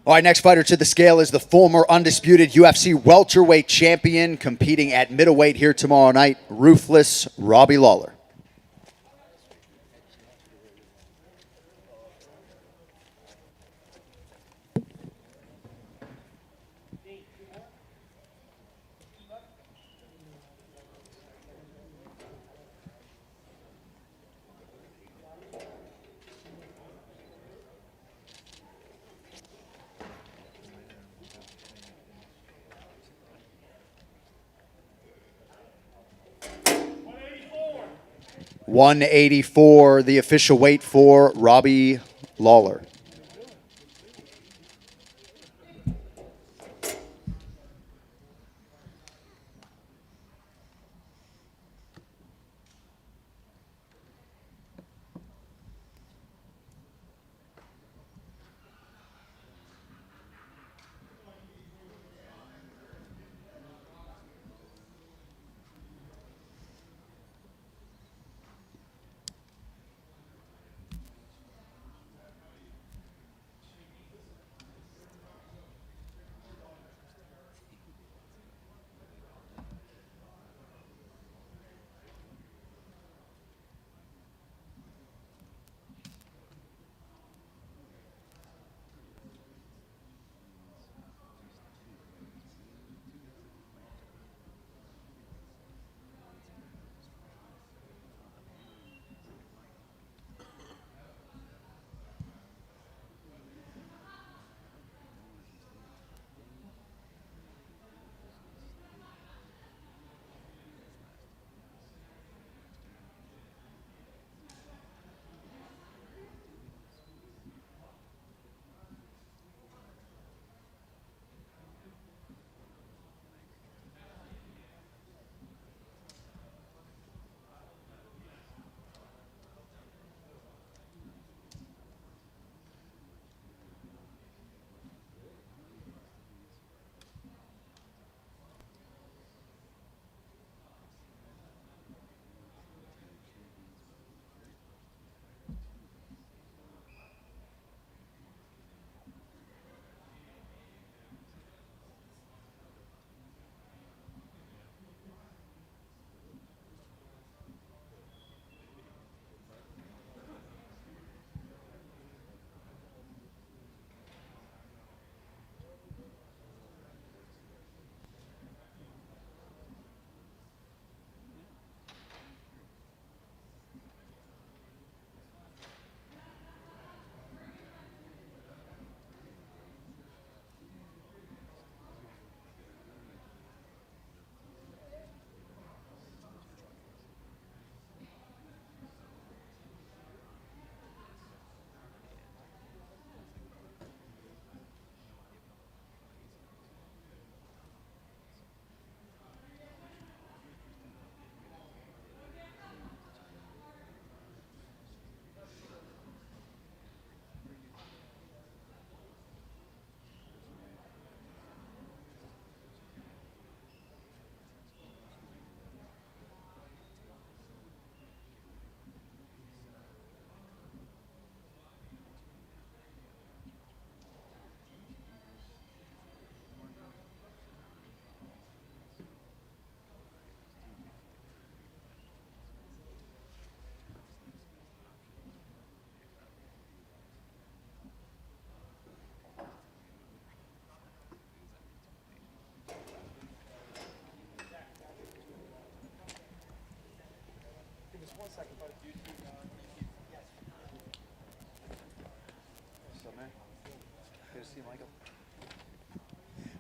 All right, next fighter to the scale is the former undisputed UFC welterweight champion competing at middleweight here tomorrow night, Ruthless Robbie Lawler. .184, the official weight for Robbie Lawler.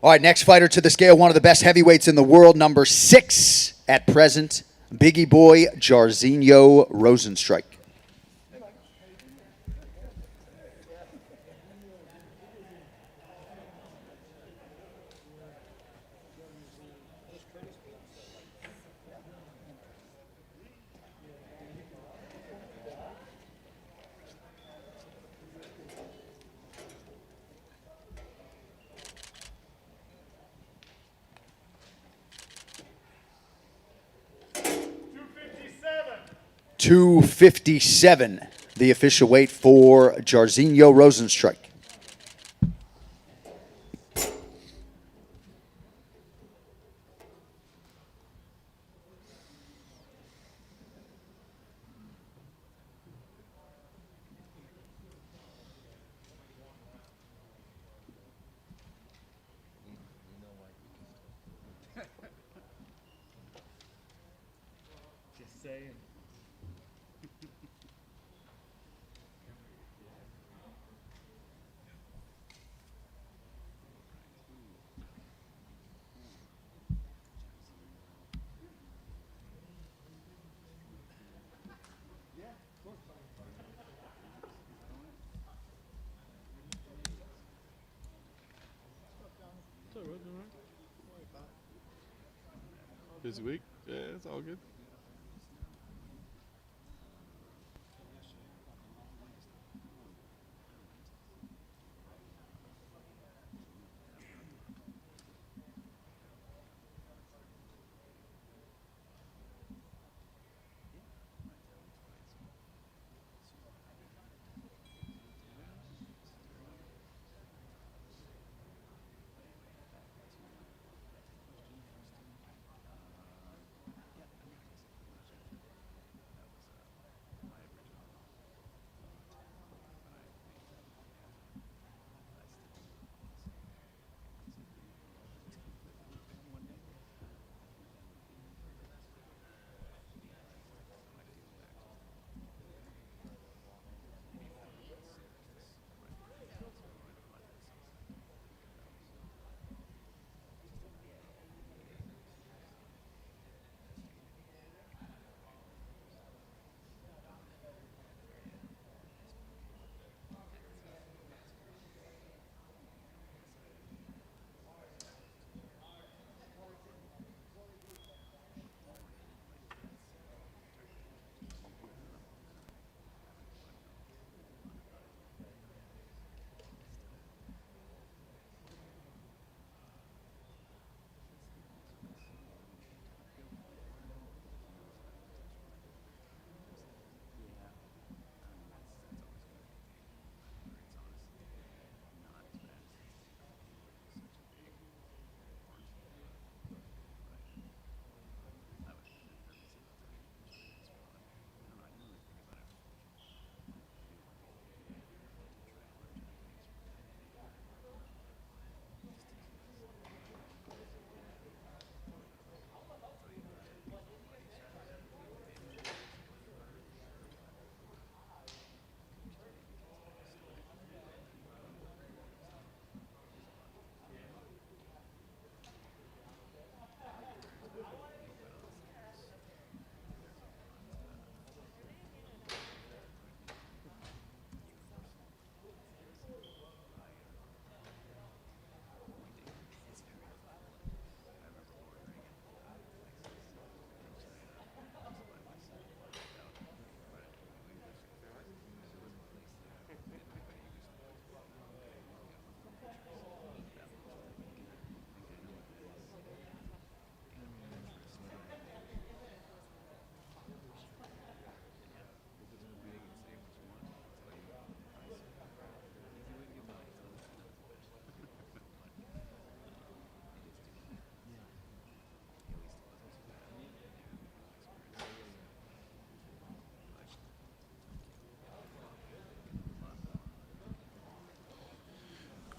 All right, next fighter to the scale, one of the best heavyweights in the world, number 6 at present, Biggie Boy Jairzinho Rozenstruik. .257, the official weight for Jairzinho Rozenstruik. Just saying. Busy week? Yeah, it's all good.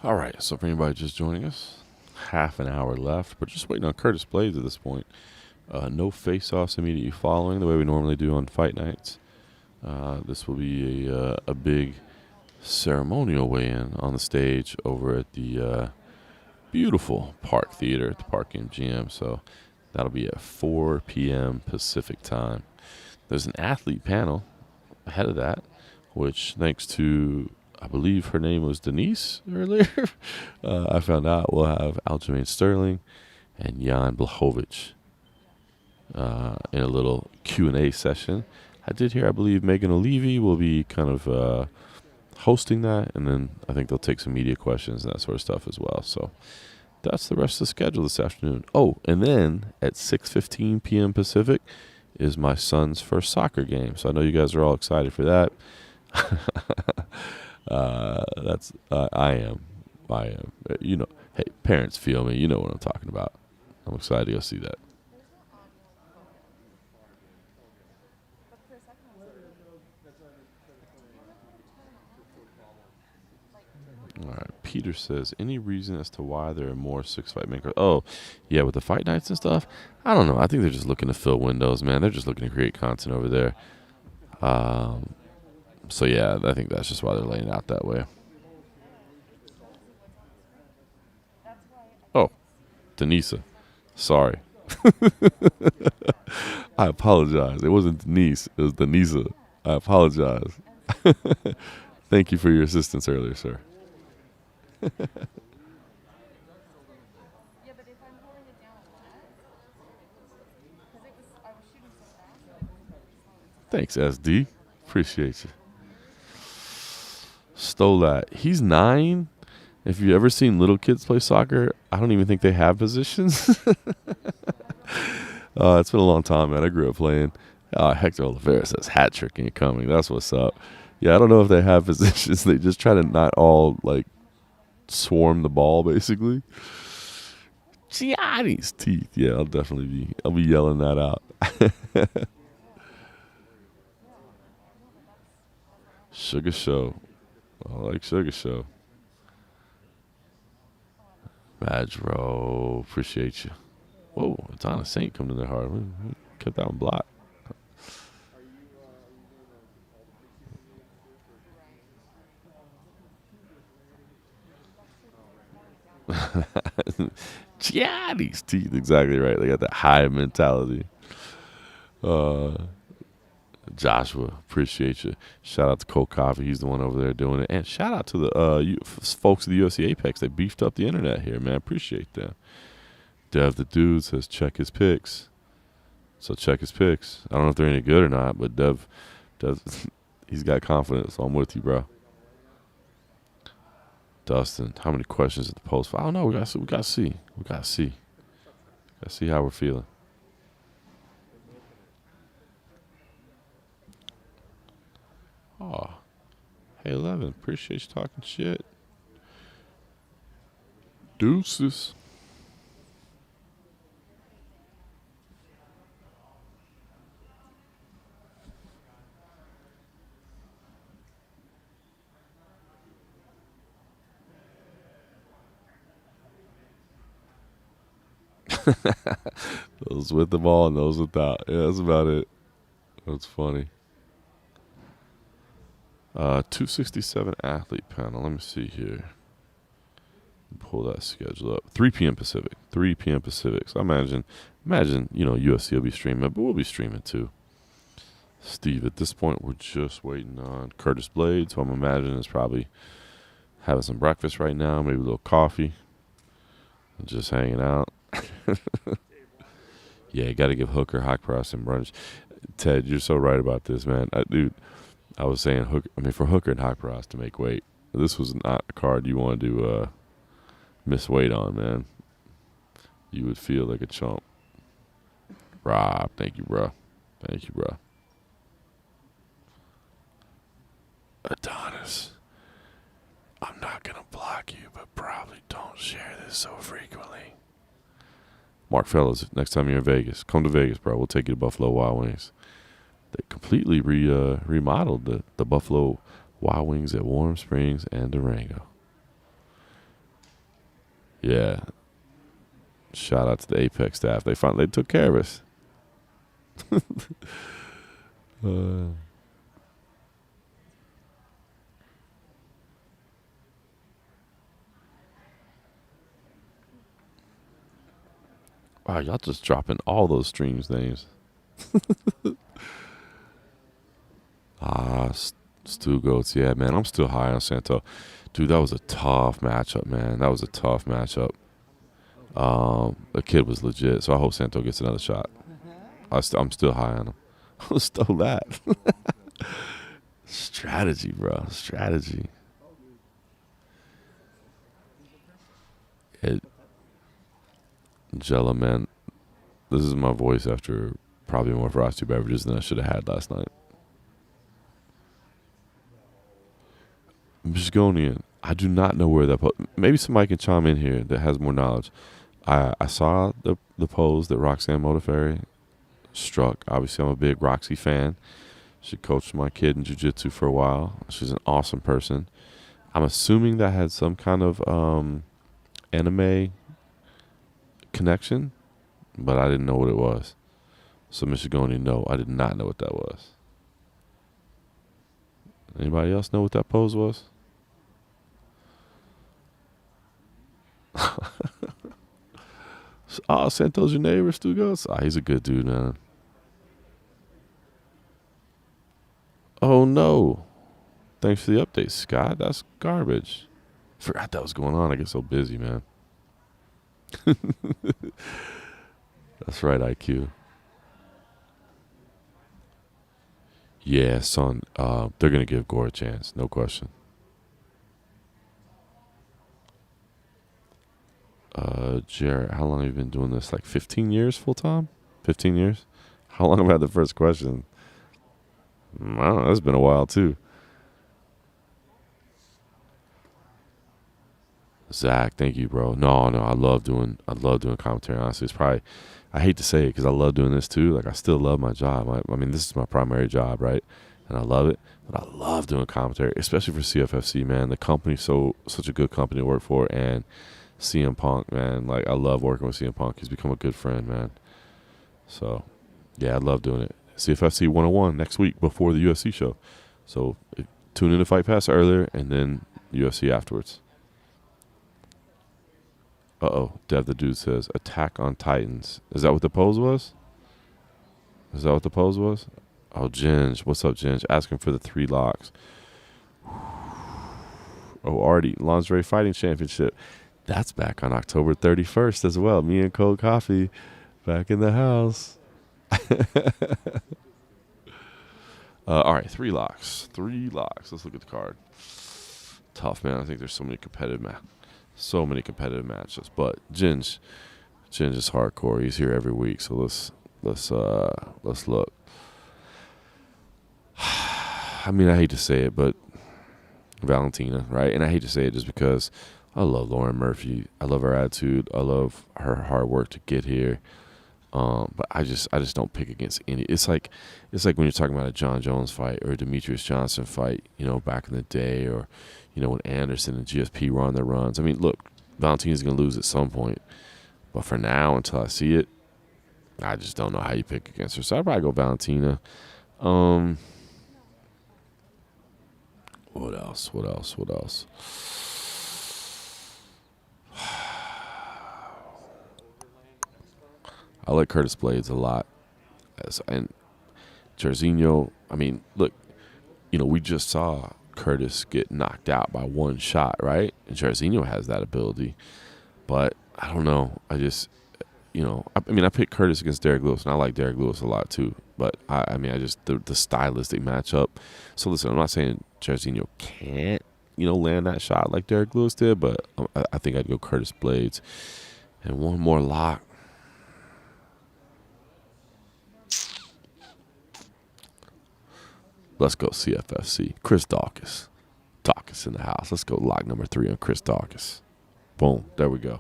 All right, so for anybody just joining us, half an hour left. We're just waiting on Curtis Blades at this point. No face-offs immediately following, the way we normally do on fight nights. This will be a big ceremonial weigh-in on the stage over at the beautiful Park Theater at the Park MGM. So that'll be at 4 p.m. Pacific time. There's an athlete panel ahead of that, which thanks to, I believe her name was Denise earlier, I found out we'll have Aljamain Sterling and Jan Blachowicz in a little Q&A session. I did hear, I believe Megan O'Leary will be kind of hosting that, and then I think they'll take some media questions and that sort of stuff as well. So that's the rest of the schedule this afternoon. Oh, and then at 6:15 p.m. Pacific is my son's first soccer game. So I know you guys are all excited for that. I am. You know, hey, parents feel me. You know what I'm talking about. I'm excited to go see that. All right. Peter says, any reason as to why there are more 6-fight makers? Oh, yeah, with the fight nights and stuff? I don't know. I think they're just looking to fill windows, man. They're just looking to create content over there. So, yeah, I think that's just why they're laying it out that way. Oh, Denisa. Sorry. I apologize. It wasn't Denise. It was Denisa. I apologize. Thank you for your assistance earlier, sir. Thanks, SD. Appreciate you. Stole that. He's 9. If you've ever seen little kids play soccer, I don't even think they have positions. It's been a long time, man. I grew up playing. Hector Oliveira says hat trick incoming. That's what's up. Yeah, I don't know if they have positions. They just try to not all, like, swarm the ball, basically. Gianni's teeth. Yeah, I'll be yelling that out. Sugar Show. I like Sugar Show. Madro, appreciate you. Whoa, Adonis Saint coming in there hard. We kept that one blocked. Gianni's teeth, exactly right. They got that high mentality. Joshua, appreciate you. Shout out to Cold Coffee. He's the one over there doing it. And shout out to the folks at the UFC Apex. They beefed up the internet here, man. Appreciate them. Dev the Dude says check his picks. So check his picks. I don't know if they're any good or not, but Dev he's got confidence. So I'm with you, bro. Dustin, how many questions at the post? I don't know. We gotta see. Gotta see how we're feeling. Oh, hey, 11. Appreciate you talking shit. Deuces. Those with the ball and those without. Yeah, that's about it. That's funny. 267 athlete panel. Let me see here. Pull that schedule up. 3 p.m. Pacific. 3 p.m. Pacific. So imagine, UFC will be streaming, but we'll be streaming too. Steve, at this point, we're just waiting on Curtis Blades, who I'm imagining is probably having some breakfast right now, maybe a little coffee, and just hanging out. Yeah, got to give Hooker high price and brunch. Ted, you're so right about this, man. I was saying for Hooker and high price to make weight, this was not a card you want to miss weight on, man. You would feel like a chump. Rob, thank you, bro. Thank you, bro. Adonis, I'm not going to block you, but probably don't share this so frequently. Mark Fellows, next time you're in Vegas, come to Vegas, bro. We'll take you to Buffalo Wild Wings. They completely remodeled the Buffalo Wild Wings at Warm Springs and Durango. Yeah. Shout out to the Apex staff. They took care of us. Wow, y'all just dropping all those streams names. Stu Goats. Yeah, man, I'm still high on Santo. Dude, that was a tough matchup, man. That was a tough matchup. The kid was legit, so I hope Santo gets another shot. I'm still high on him. Who stole that? Strategy, bro. Strategy. Jella, man, this is my voice after probably more frosty beverages than I should have had last night. Mishgonian, I do not know where that maybe somebody can chime in here that has more knowledge. I saw the pose that Roxanne Modafferi struck. Obviously, I'm a big Roxy fan. She coached my kid in jiu-jitsu for a while. She's an awesome person. I'm assuming that had some kind of anime connection, but I didn't know what it was. So Michigoni, no, I did not know what that was. Anybody else know what that pose was? Santo's your neighbor, Stu Goes? He's a good dude, man. Oh, no. Thanks for the update, Scott. That's garbage. Forgot that was going on. I get so busy, man. That's right, IQ. Yeah, son. They're going to give Gore a chance. No question. Jarrett, how long have you been doing this? Like 15 years full time? 15 years? How long have I had the first question? I don't know. That's been a while, too. Zach, thank you, bro. No, I love doing commentary. Honestly, it's probably, I hate to say it because I love doing this too. Like I still love my job. I mean, this is my primary job, right? And I love it. But I love doing commentary, especially for CFFC, man. The company's such a good company to work for, and CM Punk, man. Like I love working with CM Punk. He's become a good friend, man. So, yeah, I love doing it. CFFC 101 next week before the UFC show. So tune in to Fight Pass earlier, and then UFC afterwards. Dev the Dude says, Attack on Titans. Is that what the pose was? Oh, Ginge. What's up, Ginge? Asking for the 3 locks. Oh, Artie, Lingerie Fighting Championship. That's back on October 31st as well. Me and Cold Coffee back in the house. All right, 3 locks. 3 locks. Let's look at the card. Tough, man. I think there's so many competitive matchups, but Ginge is hardcore. He's here every week, so let's look. I mean, I hate to say it, but Valentina, right? And I hate to say it just because I love Lauren Murphy. I love her attitude. I love her hard work to get here. But I just don't pick against any. It's like when you're talking about a John Jones fight or a Demetrius Johnson fight, back in the day, or when Anderson and GSP were on their runs. I mean, look, Valentina's gonna lose at some point, but for now, until I see it, I just don't know how you pick against her. So I'd probably go Valentina. What else? I like Curtis Blades a lot. And Jairzinho, I mean, look, we just saw Curtis get knocked out by one shot, right? And Jairzinho has that ability. But I don't know. I just, I picked Curtis against Derek Lewis, and I like Derek Lewis a lot too. But the stylistic matchup. So listen, I'm not saying Jairzinho can't, land that shot like Derek Lewis did, but I think I'd go Curtis Blades. And one more lock. Let's go CFFC. Chris Dawkins. Dawkins in the house. Let's go lock number 3 on Chris Dawkins. Boom. There we go.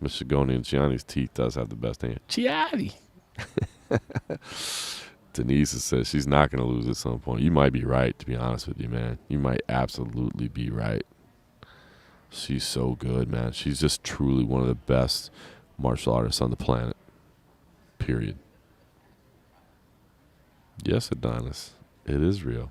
Michigoni and Gianni's teeth does have the best hand. Gianni. Denise says she's not going to lose at some point. You might be right, to be honest with you, man. You might absolutely be right. She's so good, man. She's just truly one of the best martial artists on the planet. Period. Yes, Adonis. It is real.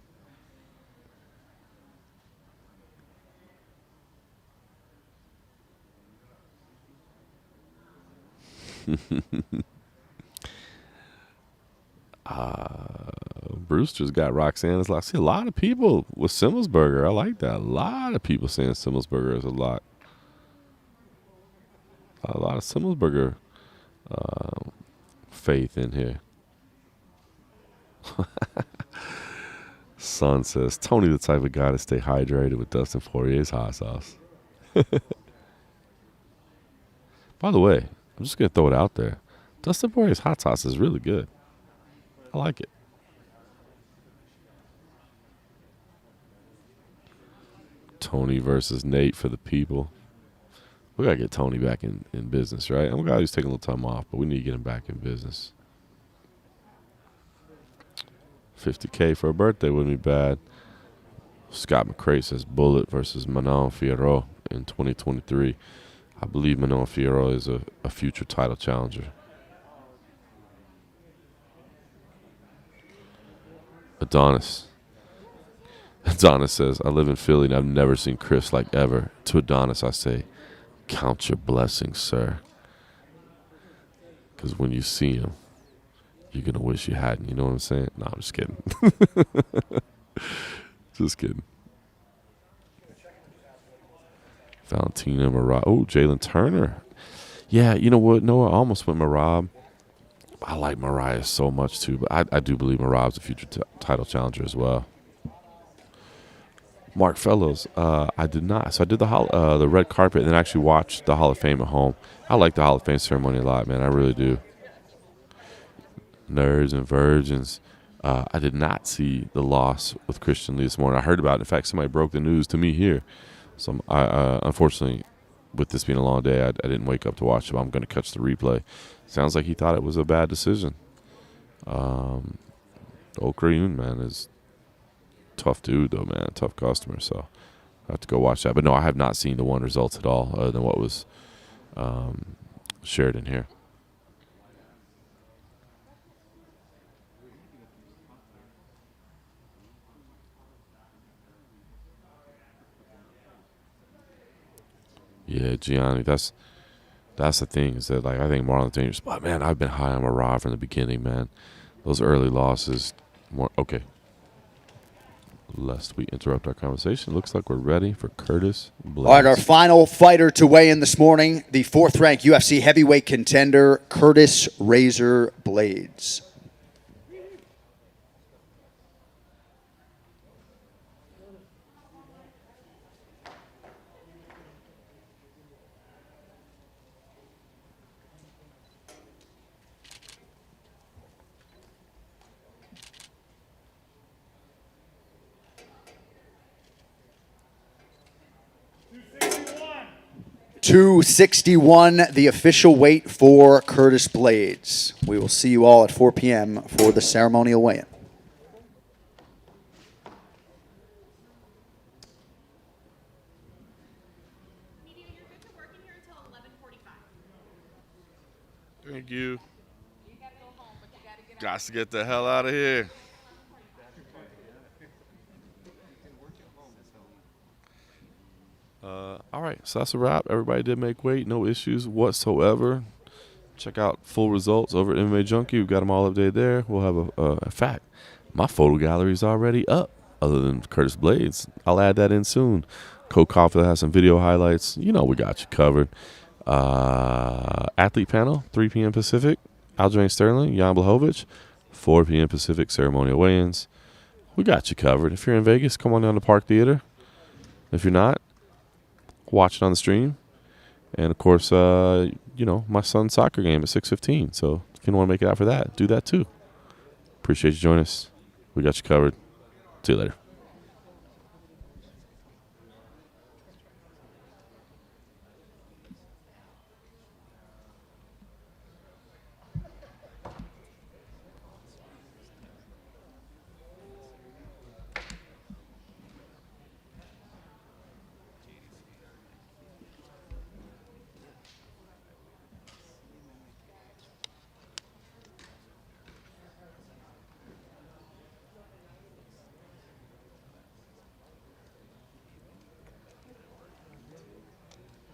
Brewster's got Roxanne. I see a lot of people with Simmelsberger. I like that. A lot of people saying Simmelsberger is a lot. A lot of Simmelsberger faith in here. Son says, Tony the type of guy to stay hydrated with Dustin Poirier's hot sauce. By the way, I'm just going to throw it out there. Dustin Poirier's hot sauce is really good. I like it. Tony versus Nate for the people. We got to get Tony back in business, right? I'm glad he's taking a little time off, but we need to get him back in business. $50K for a birthday wouldn't be bad. Scott McCray says Bullet versus Manon Fiorot in 2023. I believe Manon Fiorot is a future title challenger. Adonis says, I live in Philly and I've never seen Chris like ever. To Adonis, I say, count your blessings, sir. Because when you see him, you're going to wish you hadn't. You know what I'm saying? No, I'm just kidding. Just kidding. Valentina Marab. Oh, Jalen Turner. Yeah, you know what? Noah, I almost went Marab. I like Mariah so much, too. But I do believe Marab's a future title challenger as well. Mark Fellows, I did not. So I did the red carpet and then actually watched the Hall of Fame at home. I like the Hall of Fame ceremony a lot, man. I really do. Nerds and virgins. I did not see the loss with Christian Lee this morning. I heard about it. In fact, somebody broke the news to me here. So unfortunately, with this being a long day, I didn't wake up to watch it. But I'm going to catch the replay. Sounds like he thought it was a bad decision. Okrayun, man, is tough dude, though, man. Tough customer. So I have to go watch that. But no, I have not seen the one results at all other than what was shared in here. Yeah, Gianni, that's the thing is that, like, I think Marlon dangerous. But, man, I've been high on Marab from the beginning, man. Those early losses. Okay. Lest we interrupt our conversation, looks like we're ready for Curtis Blades. All right, our final fighter to weigh in this morning, the 4th-ranked UFC heavyweight contender, Curtis Razor Blades. .261, the official weight for Curtis Blades. We will see you all at 4 p.m. for the ceremonial weigh-in. Thank you. Got to get the hell out of here. All right, so that's a wrap. Everybody did make weight. No issues whatsoever. Check out full results over at MMA Junkie. We've got them all updated there. We'll have a fact. My photo gallery is already up, other than Curtis Blades. I'll add that in soon. Code Coffee has some video highlights. You know we got you covered. Athlete panel, 3 p.m. Pacific. Aljamain Sterling, Jan Blachowicz, 4 p.m. Pacific, ceremonial weigh-ins. We got you covered. If you're in Vegas, come on down to Park Theater. If you're not, watch it on the stream. And, of course, you know, my son's soccer game at 6:15. So if you want to make it out for that, do that too. Appreciate you joining us. We got you covered. See you later.